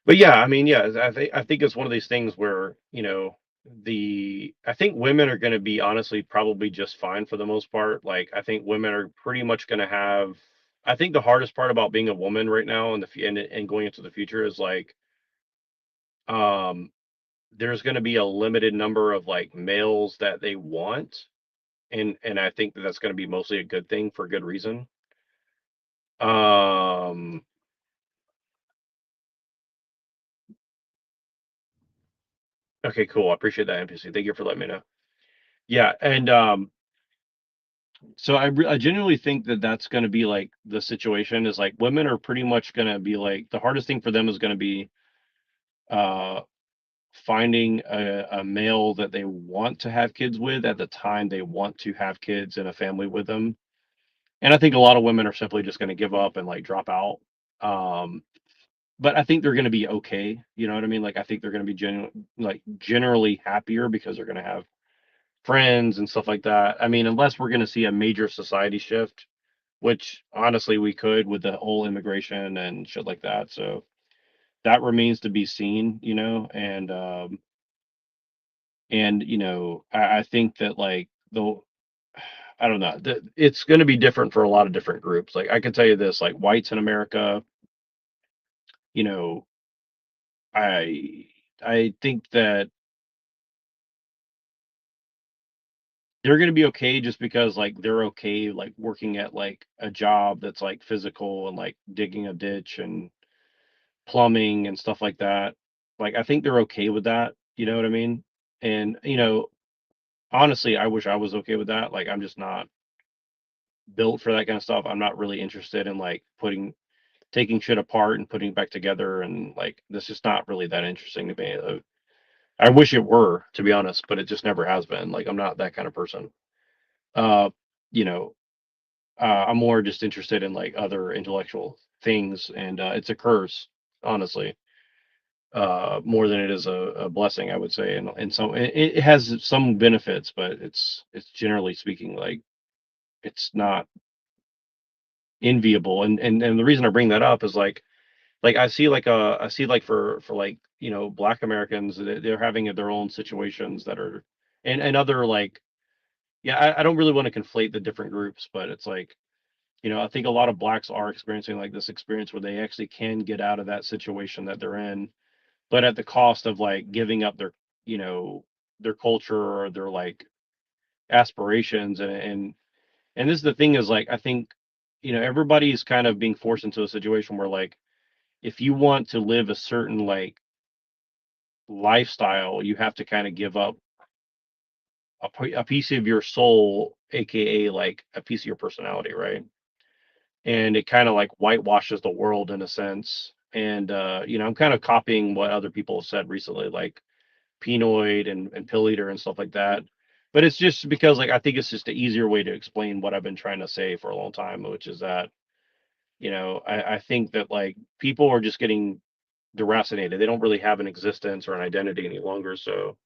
But yeah, I mean, yeah, I think it's one of these things where, you know, I think women are going to be honestly probably just fine for the most part. Like I think women are pretty much going to have I think the hardest part about being a woman right now and going into the future is like, um, there's going to be a limited number of like males that they want, and I think that that's going to be mostly a good thing for good reason. Um, okay, cool. I appreciate that, NPC. Thank you for letting me know. Yeah, and so I genuinely think that that's going to be like the situation is like women are pretty much going to be like the hardest thing for them is going to be uh finding a male that they want to have kids with at the time they want to have kids and a family with them. And I think a lot of women are simply just going to give up and like drop out. Um, but I think they're going to be okay. You know what I mean? Like I think they're going to be generally happier because they're going to have friends and stuff like that. I mean, unless we're going to see a major society shift, which honestly we could with the whole immigration and shit like that. So that remains to be seen, and I think that like the I don't know, it's going to be different for a lot of different groups. Like I can tell you this, like whites in America, you know, I I think that they're going to be okay just because like they're okay like working at like a job that's like physical and like digging a ditch and plumbing and stuff like that. Like I think they're okay with that, you know what I mean? And honestly, I wish I was okay with that. Like I'm just not built for that kind of stuff. I'm not really interested in like taking shit apart and putting it back together, and like that's just not really that interesting to me. I wish it were, to be honest, but it just never has been. Like I'm not that kind of person. Uh, you know, I'm more just interested in like other intellectual things, and it's a curse, honestly, more than it is a blessing, I would say. And so it has some benefits, but it's generally speaking like it's not enviable. And the reason I bring that up is like I see like for like Black Americans, they're having their own situations that are and other like yeah, I don't really want to conflate the different groups, but it's like I think a lot of blacks are experiencing like this experience where they actually can get out of that situation that they're in, but at the cost of like giving up you know their culture or their like aspirations. And this is the thing is like I think everybody's kind of being forced into a situation where like if you want to live a certain like lifestyle, you have to kind of give up a piece of your soul, aka like a piece of your personality, right? And it kind of like whitewashes the world in a sense. And I'm kind of copying what other people have said recently, like Pinoid and Pill Eater and stuff like that. But it's just because like I think it's just the easier way to explain what I've been trying to say for a long time, which is that I think that like people are just getting deracinated. They don't really have an existence or an identity any longer, so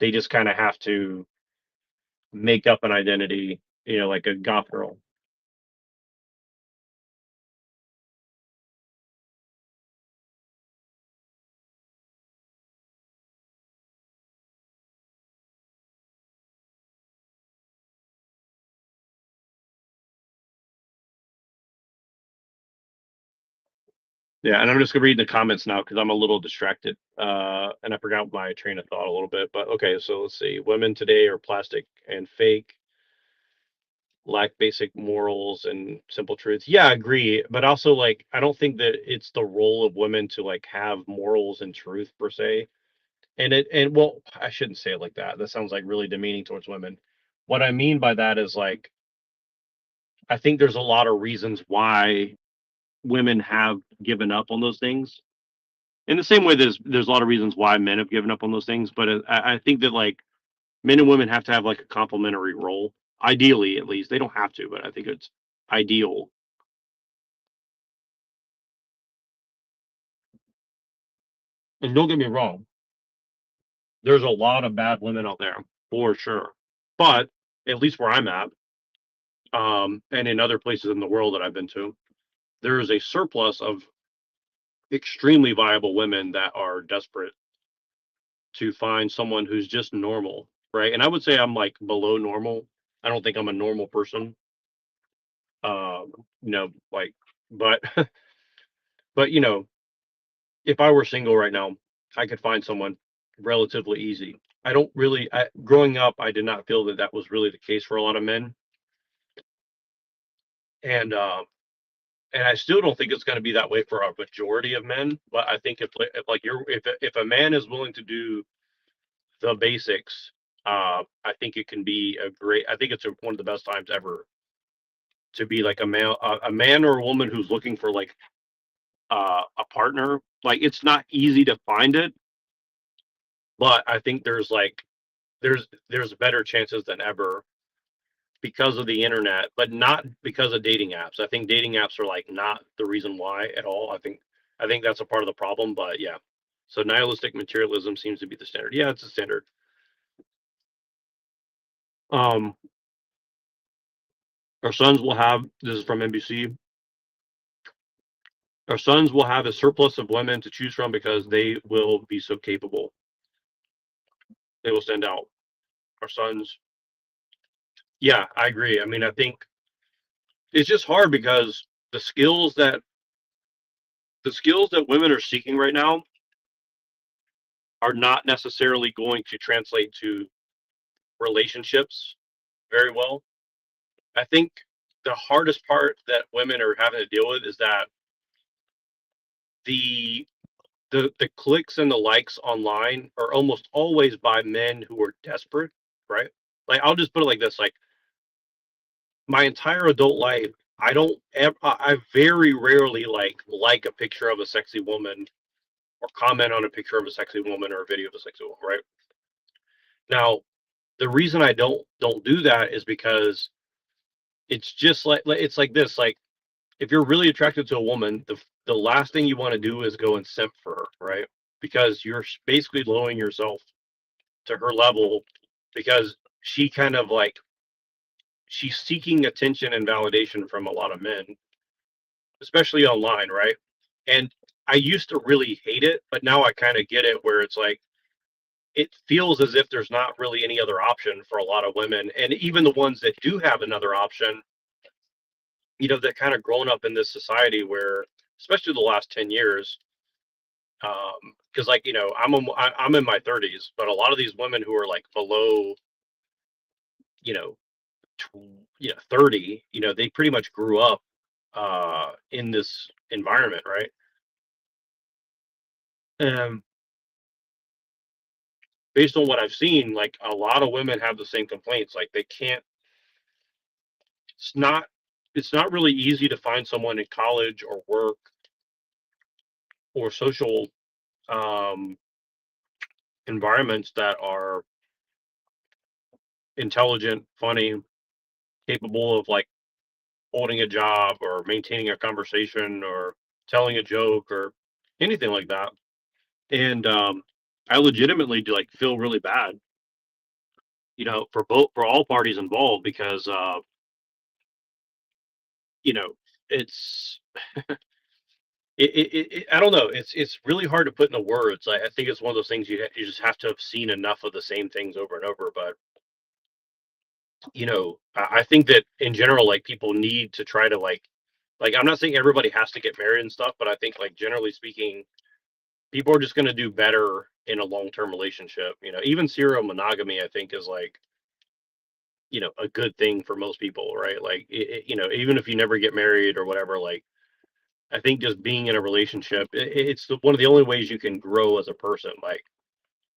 they just kind of have to make up an identity, like a goth girl. Yeah, and I'm just gonna read the comments now because I'm a little distracted, and I forgot my train of thought a little bit. But okay, so let's see. Women today are plastic and fake, lack basic morals and simple truths. Yeah, I agree. But also, like, I don't think that it's the role of women to like have morals and truth per se. And well, I shouldn't say it like that. That sounds like really demeaning towards women. What I mean by that is like I think there's a lot of reasons why women have given up on those things. In the same way, there's a lot of reasons why men have given up on those things. But I think that like men and women have to have like a complementary role, ideally at least. They don't have to, but I think it's ideal. And don't get me wrong, there's a lot of bad women out there for sure. But at least where I'm at, and in other places in the world that I've been to, there is a surplus of extremely viable women that are desperate to find someone who's just normal, right? And I would say I'm like below normal. I don't think I'm a normal person. You know, like, but but you know, if I were single right now, I could find someone relatively easy. I don't really. Growing up, I did not feel that that was really the case for a lot of men, and I still don't think it's going to be that way for a majority of men. But I think if like you're if a man is willing to do the basics, I think it can be a great. I think it's one of the best times ever to be like a man or a woman who's looking for like a partner. Like it's not easy to find it, but I think there's better chances than ever because of the internet, but not because of dating apps. I think dating apps are like not the reason why at all. I think that's a part of the problem, but yeah. So nihilistic materialism seems to be the standard. Yeah, it's a standard. Um, our sons will have, this is from NBC, our sons will have a surplus of women to choose from because they will be so capable. They will stand out. Our sons. Yeah, I agree. I mean, I think it's just hard because the skills that women are seeking right now are not necessarily going to translate to relationships very well. I think the hardest part that women are having to deal with is that the the clicks and the likes online are almost always by men who are desperate, right? Like I'll just put it like this: like my entire adult life, I don't ever, I very rarely like a picture of a sexy woman or comment on a picture of a sexy woman or a video of a sexy woman, right? Now, the reason I don't do that is because it's just it's like this: like if you're really attracted to a woman, the last thing you want to do is go and simp for her, right? Because you're basically lowering yourself to her level because she kind of like she's seeking attention and validation from a lot of men, especially online, right? And I used to really hate it, but now I kind of get it where it's like it feels as if there's not really any other option for a lot of women. And even the ones that do have another option, you know, that kind of grown up in this society where, especially the last 10 years, because like, you know, I'm in my 30s, but a lot of these women who are like below, you know, 30, you know, they pretty much grew up in this environment, right? Um, Based on what I've seen, like a lot of women have the same complaints. Like they can't. It's not. It's not really easy to find someone in college or work or social um, environments that are intelligent, funny, capable of like holding a job or maintaining a conversation or telling a joke or anything like that. And I legitimately do like feel really bad, you know, for all parties involved because you know it's I don't know. It's really hard to put into words. I think it's one of those things you just have to have seen enough of the same things over and over. But you know, I think that in general, like people need to try to like I'm not saying everybody has to get married and stuff, but I think like generally speaking, people are just going to do better in a long-term relationship. You know, even serial monogamy, I think, is like you know a good thing for most people, right? Like you know, even if you never get married or whatever, like I think just being in a relationship, it's one of the only ways you can grow as a person. Like,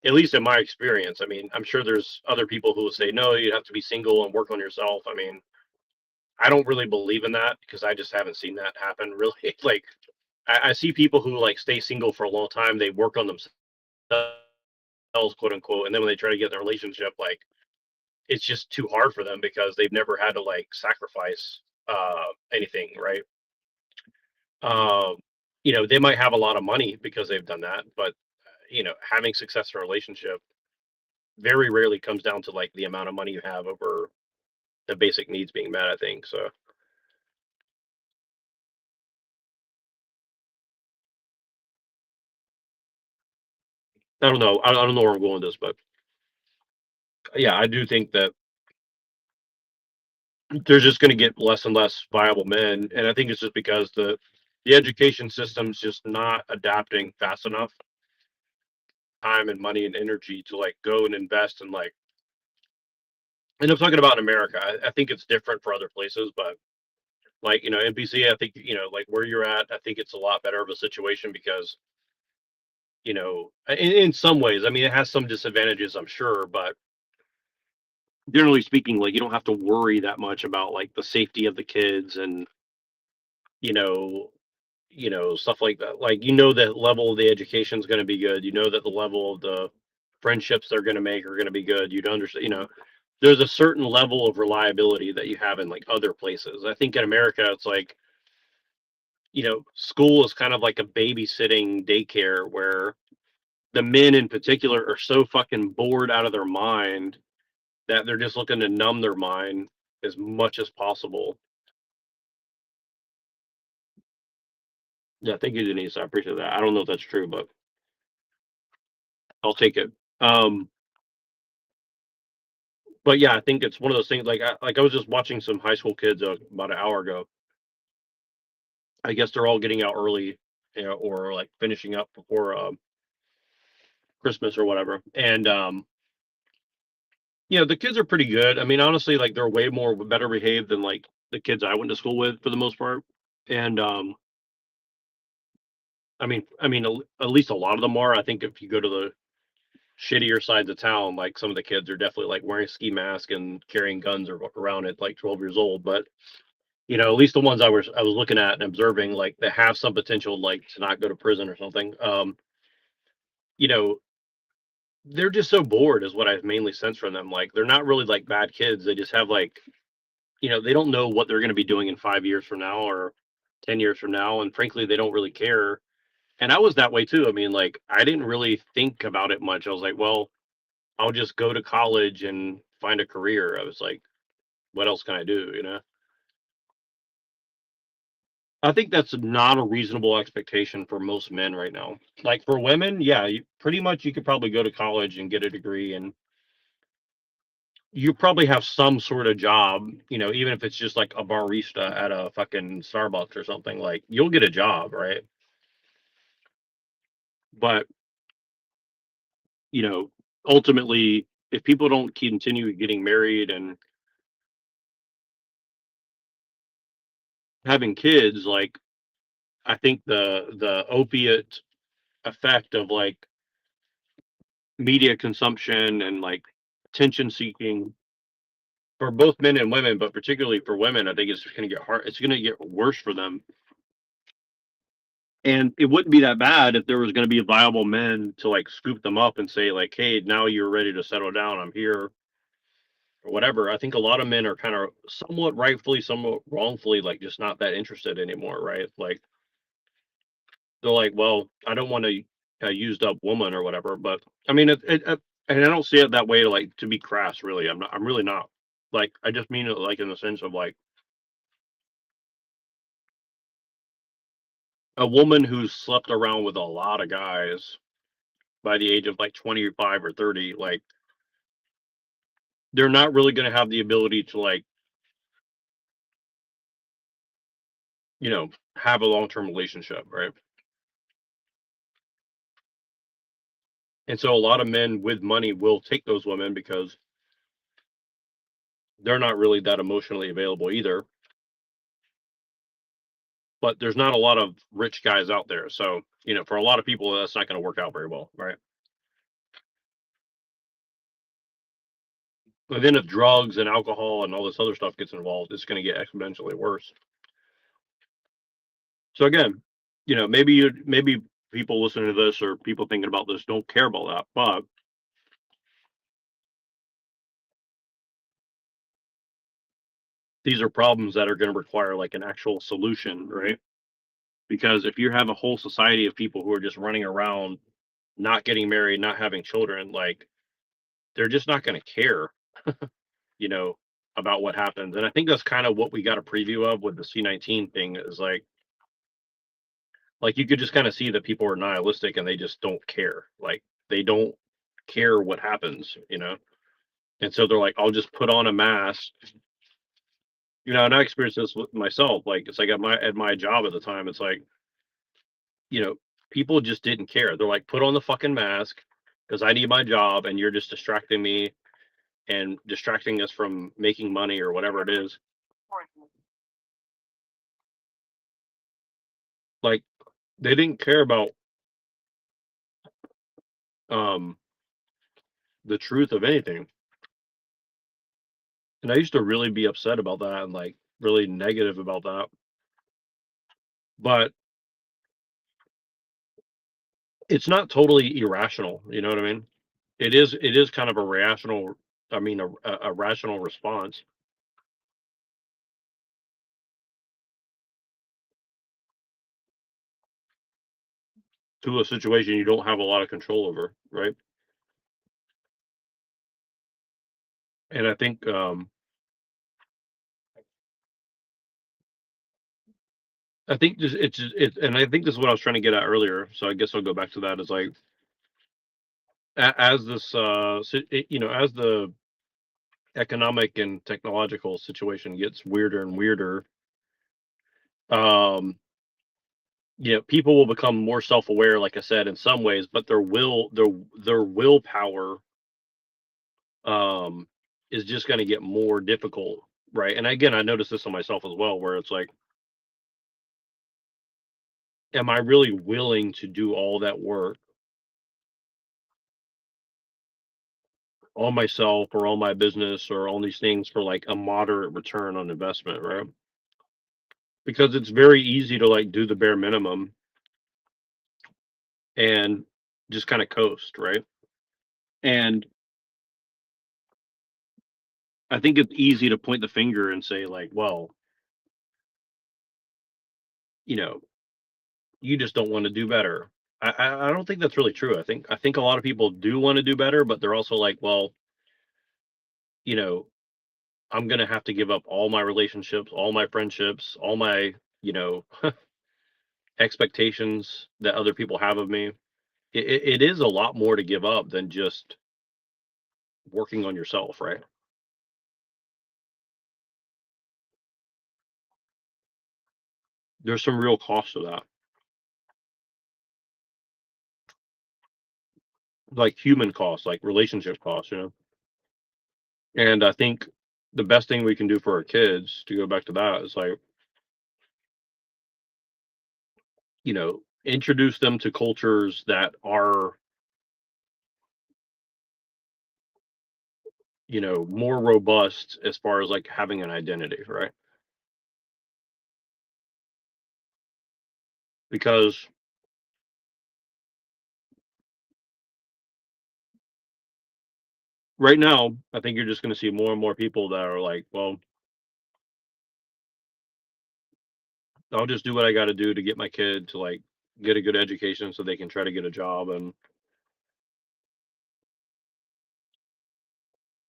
at least in my experience. I mean, I'm sure there's other people who will say, no, you have to be single and work on yourself. I mean, I don't really believe in that because I just haven't seen that happen really. Like, I see people who like stay single for a long time, they work on themselves, quote unquote. And then when they try to get in a relationship, like, it's just too hard for them because they've never had to like sacrifice anything, right? Um, you know, they might have a lot of money because they've done that, but you know, having success in a relationship very rarely comes down to like the amount of money you have over the basic needs being met, I think. So I don't know. I don't know where I'm going with this, but yeah, I do think that there's just going to get less and less viable men, and I think it's just because the education system's just not adapting fast enough time and money and energy to like go and invest in like. And I'm talking about in America. I think it's different for other places, but like NPC, I think like where you're at, I think it's a lot better of a situation because in some ways, I mean, it has some disadvantages, I'm sure, but generally speaking, like you don't have to worry that much about like the safety of the kids and you know stuff like that. Like the level of the education is going to be good. You know that the level of the friendships they're going to make are going to be good. You'd understand. There's a certain level of reliability that you have in like other places. I think in America, it's like school is kind of like a babysitting daycare where the men in particular are so fucking bored out of their mind that they're just looking to numb their mind as much as possible. Yeah, thank you, Denise. I appreciate that. I don't know if that's true, but I'll take it. But yeah, I think it's one of those things. Like I was just watching some high school kids about an hour ago. I guess they're all getting out early, or like finishing up before Christmas or whatever. And the kids are pretty good. I mean, honestly, like they're way more better behaved than like the kids I went to school with for the most part. And I mean, at least a lot of them are. I think if you go to the shittier sides of town, like some of the kids are definitely like wearing a ski mask and carrying guns around at like 12 years old. But at least the ones I was looking at and observing, like they have some potential, like to not go to prison or something. You know, they're just so bored, is what I've mainly sensed from them. Like they're not really like bad kids. They just have like, they don't know what they're going to be doing in 5 years from now or 10 years from now, and frankly, they don't really care. And I was that way too. I mean, like I didn't really think about it much. I was like, well, I'll just go to college and find a career. I was like, what else can I do? I think that's not a reasonable expectation for most men right now. Like for women, yeah, pretty much you could probably go to college and get a degree and you probably have some sort of job, even if it's just like a barista at a fucking Starbucks or something, like you'll get a job, right? But, you know, ultimately, if people don't continue getting married and having kids, like I think the opiate effect of like media consumption and like attention seeking for both men and women, but particularly for women, I think it's going to get hard. It's going to get worse for them. And it wouldn't be that bad if there was going to be viable men to like scoop them up and say like, "Hey, now you're ready to settle down. I'm here," or whatever. I think a lot of men are kind of somewhat rightfully, somewhat wrongfully, like just not that interested anymore, right? Like they're like, "Well, I don't want a used up woman or whatever." But I mean, and I don't see it that way. Like to be crass, really, I'm not. I'm really not. Like I just mean it like in the sense of like a woman who's slept around with a lot of guys by the age of like 25 or 30, like they're not really going to have the ability to like, have a long-term relationship, right? And so a lot of men with money will take those women because they're not really that emotionally available either. But there's not a lot of rich guys out there. So, for a lot of people, that's not going to work out very well, right? But then if drugs and alcohol and all this other stuff gets involved, it's going to get exponentially worse. So again, maybe people listening to this or people thinking about this don't care about that, but these are problems that are going to require like an actual solution, right? Because if you have a whole society of people who are just running around, not getting married, not having children, like they're just not going to care, you know, about what happens. And I think that's kind of what we got a preview of with the C-19 thing is like you could just kind of see that people are nihilistic and they just don't care. Like they don't care what happens. And so they're like, I'll just put on a mask You know, and I experienced this with myself. Like, it's like at my job at the time, it's like, you know, people just didn't care. They're like, put on the fucking mask because I need my job, and you're just distracting me and distracting us from making money or whatever it is. Like, they didn't care about um the truth of anything. And I used to really be upset about that and like really negative about that. But it's not totally irrational, you know what I mean? It is kind of a rational, I mean a rational response to a situation you don't have a lot of control over, right? And I think this it's and I think this is what I was trying to get at earlier. So I guess I'll go back to that. Is like as this you know, as the economic and technological situation gets weirder and weirder, um you know, people will become more self-aware, like I said, in some ways, but their willpower um is just going to get more difficult, right? And again, I noticed this on myself as well, where it's like, am I really willing to do all that work on myself or on my business or on these things for like a moderate return on investment, right? Because it's very easy to like do the bare minimum and just kind of coast, right? And I think it's easy to point the finger and say like, well, you know, you just don't want to do better. I don't think that's really true. I think a lot of people do want to do better, but they're also like, well, you know, I'm gonna have to give up all my relationships, all my friendships, all my, you know, expectations that other people have of me. It is a lot more to give up than just working on yourself, right? There's some real cost to that, like human cost, like relationship cost, you know. And I think the best thing we can do for our kids, to go back to that, is like, you know, introduce them to cultures that are, you know, more robust as far as like having an identity, right? Because right now, I think you're just going to see more and more people that are like, well, I'll just do what I got to do to get my kid to like get a good education so they can try to get a job and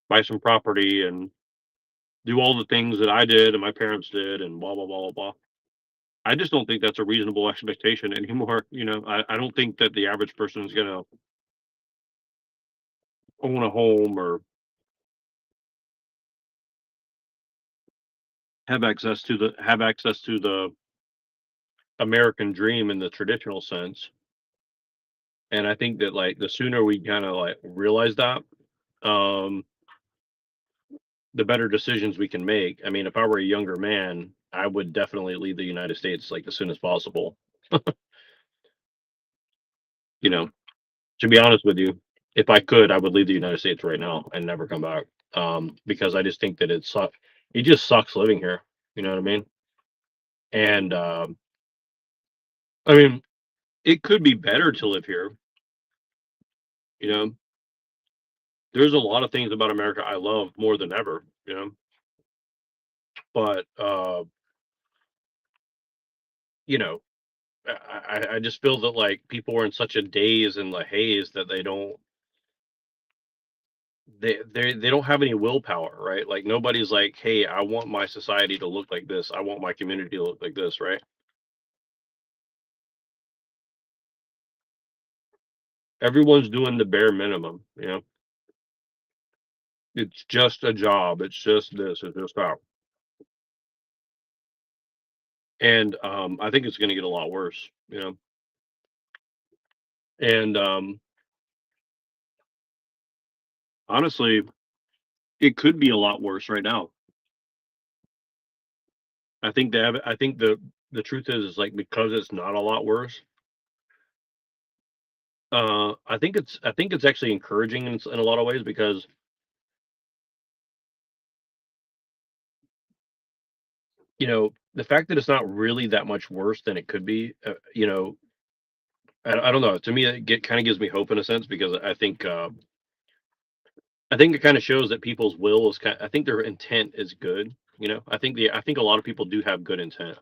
buy some property and do all the things that I did and my parents did and blah blah blah blah blah. I just don't think that's a reasonable expectation anymore. You know, I don't think that the average person is gonna own a home or have access to the American dream in the traditional sense. And I think that like the sooner we kind of like realize that, um, the better decisions we can make. I mean, if I were a younger man, I would definitely leave the United States like as soon as possible. You know, to be honest with you, if I could, I would leave the United States right now and never come back. Because I just think that it just sucks living here. You know what I mean? And I mean, it could be better to live here. You know, there's a lot of things about America I love more than ever. You know, but you know, I just feel that like people are in such a daze and the haze that they don't have any willpower, right? Like nobody's like, hey, I want my society to look like this. I want my community to look like this, right? Everyone's doing the bare minimum, you know. It's just a job. It's just this. It's just that. And I think it's going to get a lot worse, and honestly, it could be a lot worse right now. I think the truth is like, because it's not a lot worse. I think it's actually encouraging in a lot of ways, because the fact that it's not really that much worse than it could be. I don't know. To me, kind of gives me hope in a sense, because I think it kind of shows that people's will is I think their intent is good. I think a lot of people do have good intent.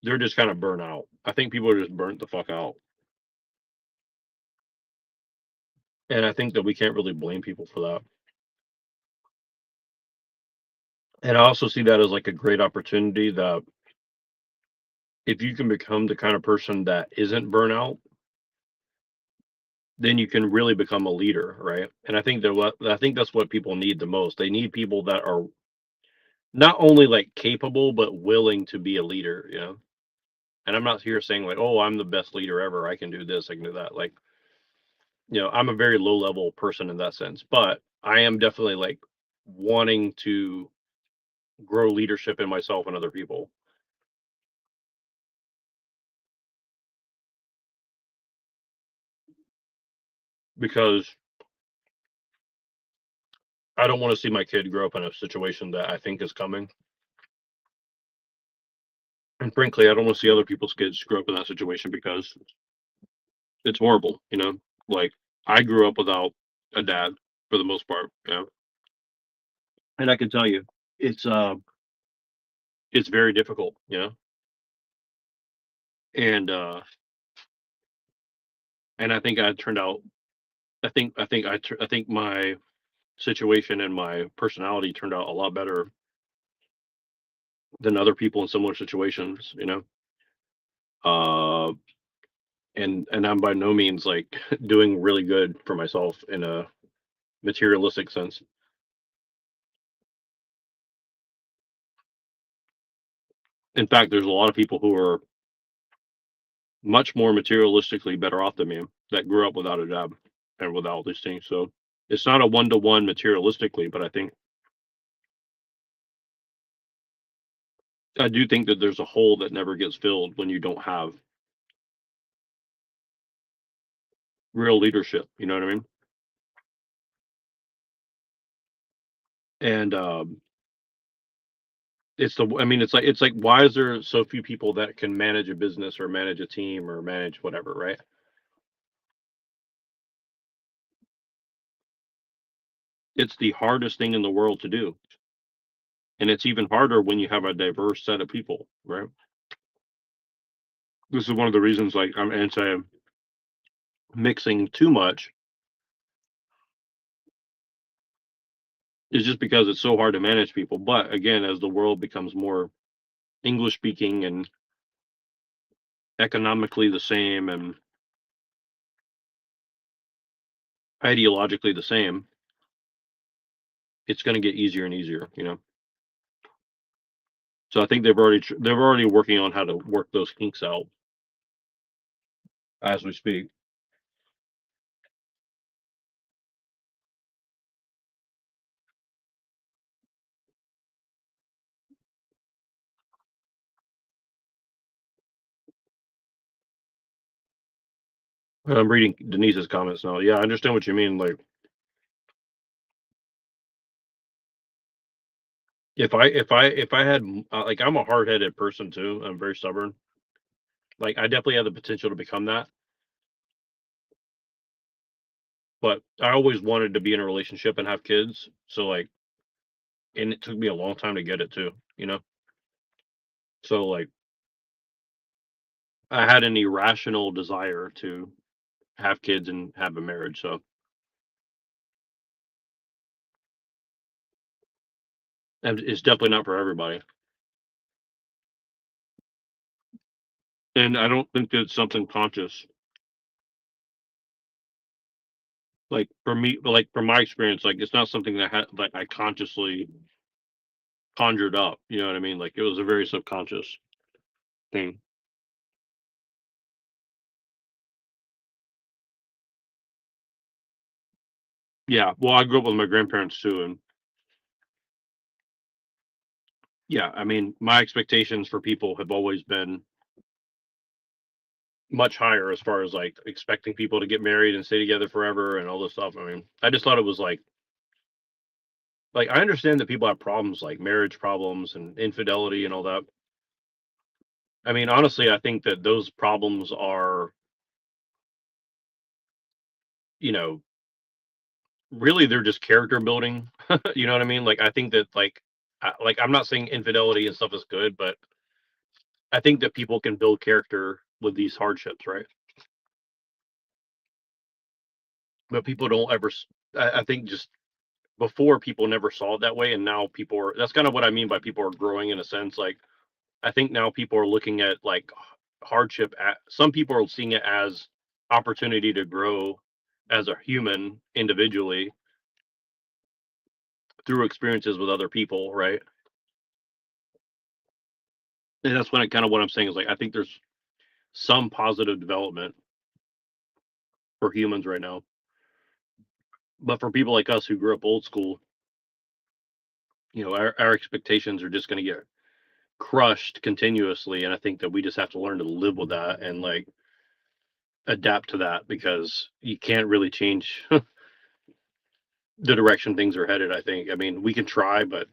They're just kind of burnt out. I think people are just burnt the fuck out. And I think that we can't really blame people for that. And I also see that as like a great opportunity, that if you can become the kind of person that isn't burnout, then you can really become a leader, right? And I think that's what people need the most. They need people that are not only like capable, but willing to be a leader. And I'm not here saying like, oh, I'm the best leader ever, I can do this, I can do that. Like, I'm a very low level person in that sense, but I am definitely like wanting to grow leadership in myself and other people, because I don't want to see my kid grow up in a situation that I think is coming. And frankly, I don't want to see other people's kids grow up in that situation, because it's horrible. Like, I grew up without a dad for the most part. And I can tell you, it's it's very difficult. And and I think I turned out I think my situation and my personality turned out a lot better than other people in similar situations. Uh and I'm by no means like doing really good for myself in a materialistic sense. In fact, there's a lot of people who are much more materialistically better off than me, that grew up without a job and without these things. So it's not a one to one materialistically, but I do think that there's a hole that never gets filled when you don't have real leadership. You know what I mean? And it's like, why is there so few people that can manage a business or manage a team or manage whatever, right? It's the hardest thing in the world to do. And it's even harder when you have a diverse set of people, right? This is one of the reasons, like, I'm anti mixing too much, is just because it's so hard to manage people. But again, as the world becomes more English speaking and economically the same and ideologically the same, it's going to get easier and easier. So I think they're already working on how to work those kinks out as we speak. I'm reading Denise's comments now. Yeah, I understand what you mean. Like, if I had like, I'm a hard headed person too. I'm very stubborn. Like, I definitely have the potential to become that, but I always wanted to be in a relationship and have kids. So like, and it took me a long time to get it too. So like, I had an irrational desire to have kids and have a marriage. So, and it's definitely not for everybody. And I don't think that it's something conscious. Like for me, like from my experience, like it's not something that like I consciously conjured up. You know what I mean? Like it was a very subconscious thing. Yeah. Well, I grew up with my grandparents too, and yeah, I mean, my expectations for people have always been much higher as far as like expecting people to get married and stay together forever and all this stuff. I mean, I just thought it was like I understand that people have problems like marriage problems and infidelity and all that. I mean, honestly, I think that those problems are, you know, really they're just character building. You know what I mean? Like I think that like I'm not saying infidelity and stuff is good, but I think that people can build character with these hardships, right? But people don't ever. I think just before people never saw it that way, and now people are. That's kind of what I mean by people are growing in a sense. Like I think now people are looking at like hardship. At some people are seeing it as opportunity to grow as a human individually through experiences with other people, right? And that's when kind of what I'm saying is like I think there's some positive development for humans right now. But for people like us who grew up old school, our expectations are just going to get crushed continuously. And I think that we just have to learn to live with that and like adapt to that because you can't really change the direction things are headed. I think. I mean, we can try, but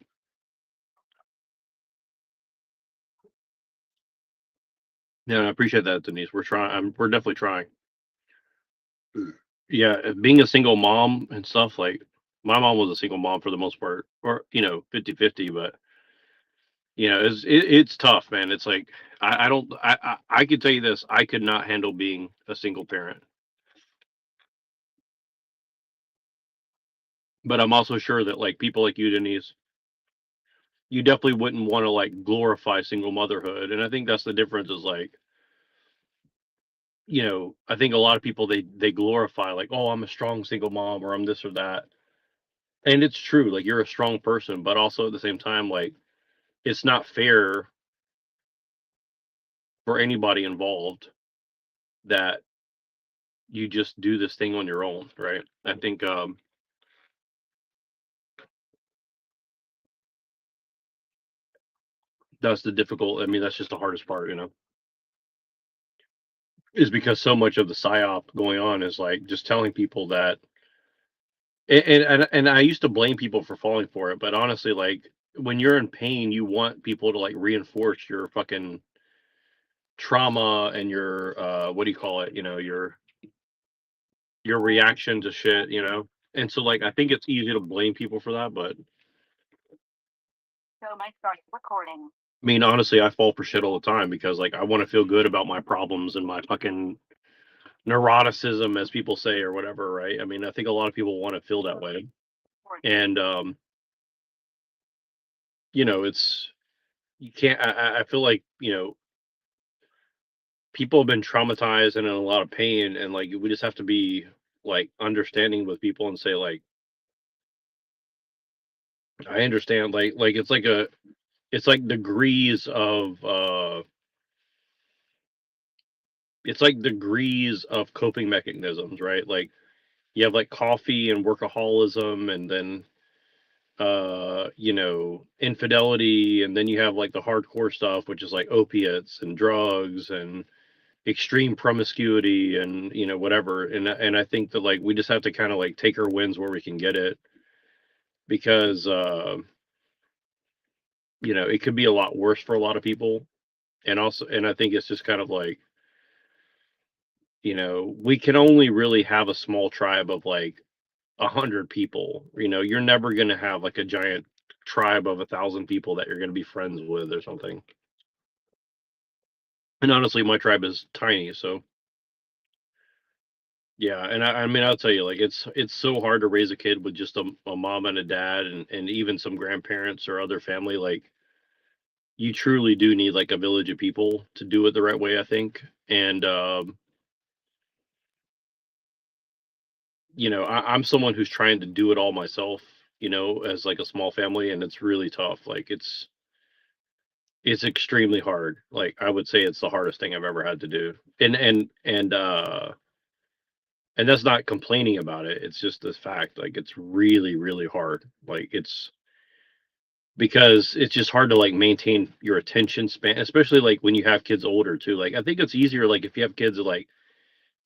yeah, I appreciate that, Denise. We're trying. We're definitely trying. Yeah, being a single mom and stuff like my mom was a single mom for the most part, or 50-50. But it's tough, man. It's like I don't I could tell you this: I could not handle being a single parent. But I'm also sure that like people like you, Denise, you definitely wouldn't want to like glorify single motherhood. And I think that's the difference. Is like I think a lot of people they glorify like, oh, I'm a strong single mom or I'm this or that, and it's true. Like you're a strong person, but also at the same time, like it's not fair for anybody involved that you just do this thing on your own, right? I think that's the difficult. I mean, that's just the hardest part, is because so much of the psyop going on is like just telling people that, and I used to blame people for falling for it, but honestly, like when you're in pain, you want people to like reinforce your fucking trauma and your what do you call it? Your reaction to shit, and so like I think it's easy to blame people for that, but so my start recording. I mean, honestly, I fall for shit all the time because like I want to feel good about my problems and my fucking neuroticism, as people say, or whatever, right? I mean, I think a lot of people want to feel that way, and it's you can't. I feel like people have been traumatized and in a lot of pain, and like we just have to be like understanding with people and say like I understand, like it's like degrees of it's like degrees of coping mechanisms, right? Like you have like coffee and workaholism, and then infidelity, and then you have like the hardcore stuff, which is like opiates and drugs and extreme promiscuity and whatever. And I think that like we just have to kind of like take our wins where we can get it, because it could be a lot worse for a lot of people. And I think it's just kind of like we can only really have a small tribe of like 100 people. You're never going to have like a giant tribe of 1,000 people that you're going to be friends with or something. And honestly, my tribe is tiny, so yeah. And I mean, I'll tell you, like it's so hard to raise a kid with just a mom and a dad, and even some grandparents or other family. Like you truly do need like a village of people to do it the right way, I think. And I'm someone who's trying to do it all myself, as like a small family, and it's really tough. Like it's extremely hard. Like I would say it's the hardest thing I've ever had to do. And that's not complaining about it. It's just the fact. Like it's really, really hard. Like it's because it's just hard to like maintain your attention span, especially like when you have kids older too. Like I think it's easier like if you have kids at like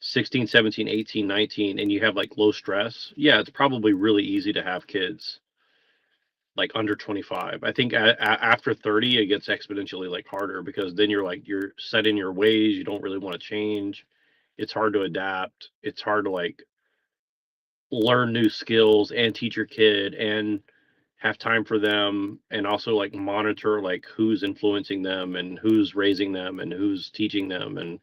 16, 17, 18, 19, and you have like low stress. Yeah, it's probably really easy to have kids like under 25. I think after 30 it gets exponentially like harder because then you're set in your ways, you don't really want to change. It's hard to adapt. It's hard to like learn new skills and teach your kid and have time for them and also like monitor like who's influencing them and who's raising them and who's teaching them. And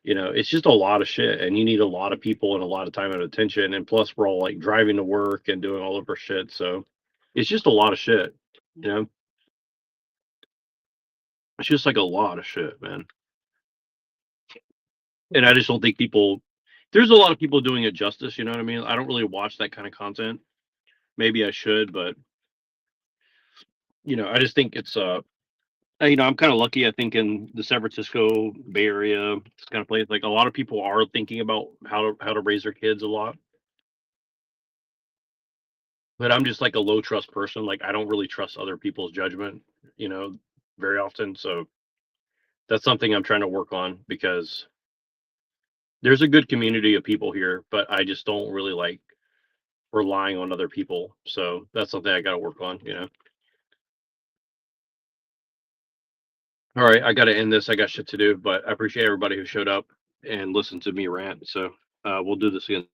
it's just a lot of shit, and you need a lot of people and a lot of time and attention, and plus we're all like driving to work and doing all of our shit, so it's just a lot of shit. you know it's just like a lot of shit, man. And I just don't think there's a lot of people doing it justice. You know what I mean? I don't really watch that kind of content. Maybe I should, but I just think it's I'm kind of lucky. I think in the San Francisco Bay Area, this kind of place, like a lot of people are thinking about how to raise their kids a lot. But I'm just like a low trust person. Like I don't really trust other people's judgment, very often. So that's something I'm trying to work on because there's a good community of people here, but I just don't really like relying on other people. So that's something I got to work on. All right, I got to end this. I got shit to do, but I appreciate everybody who showed up and listened to me rant. So we'll do this again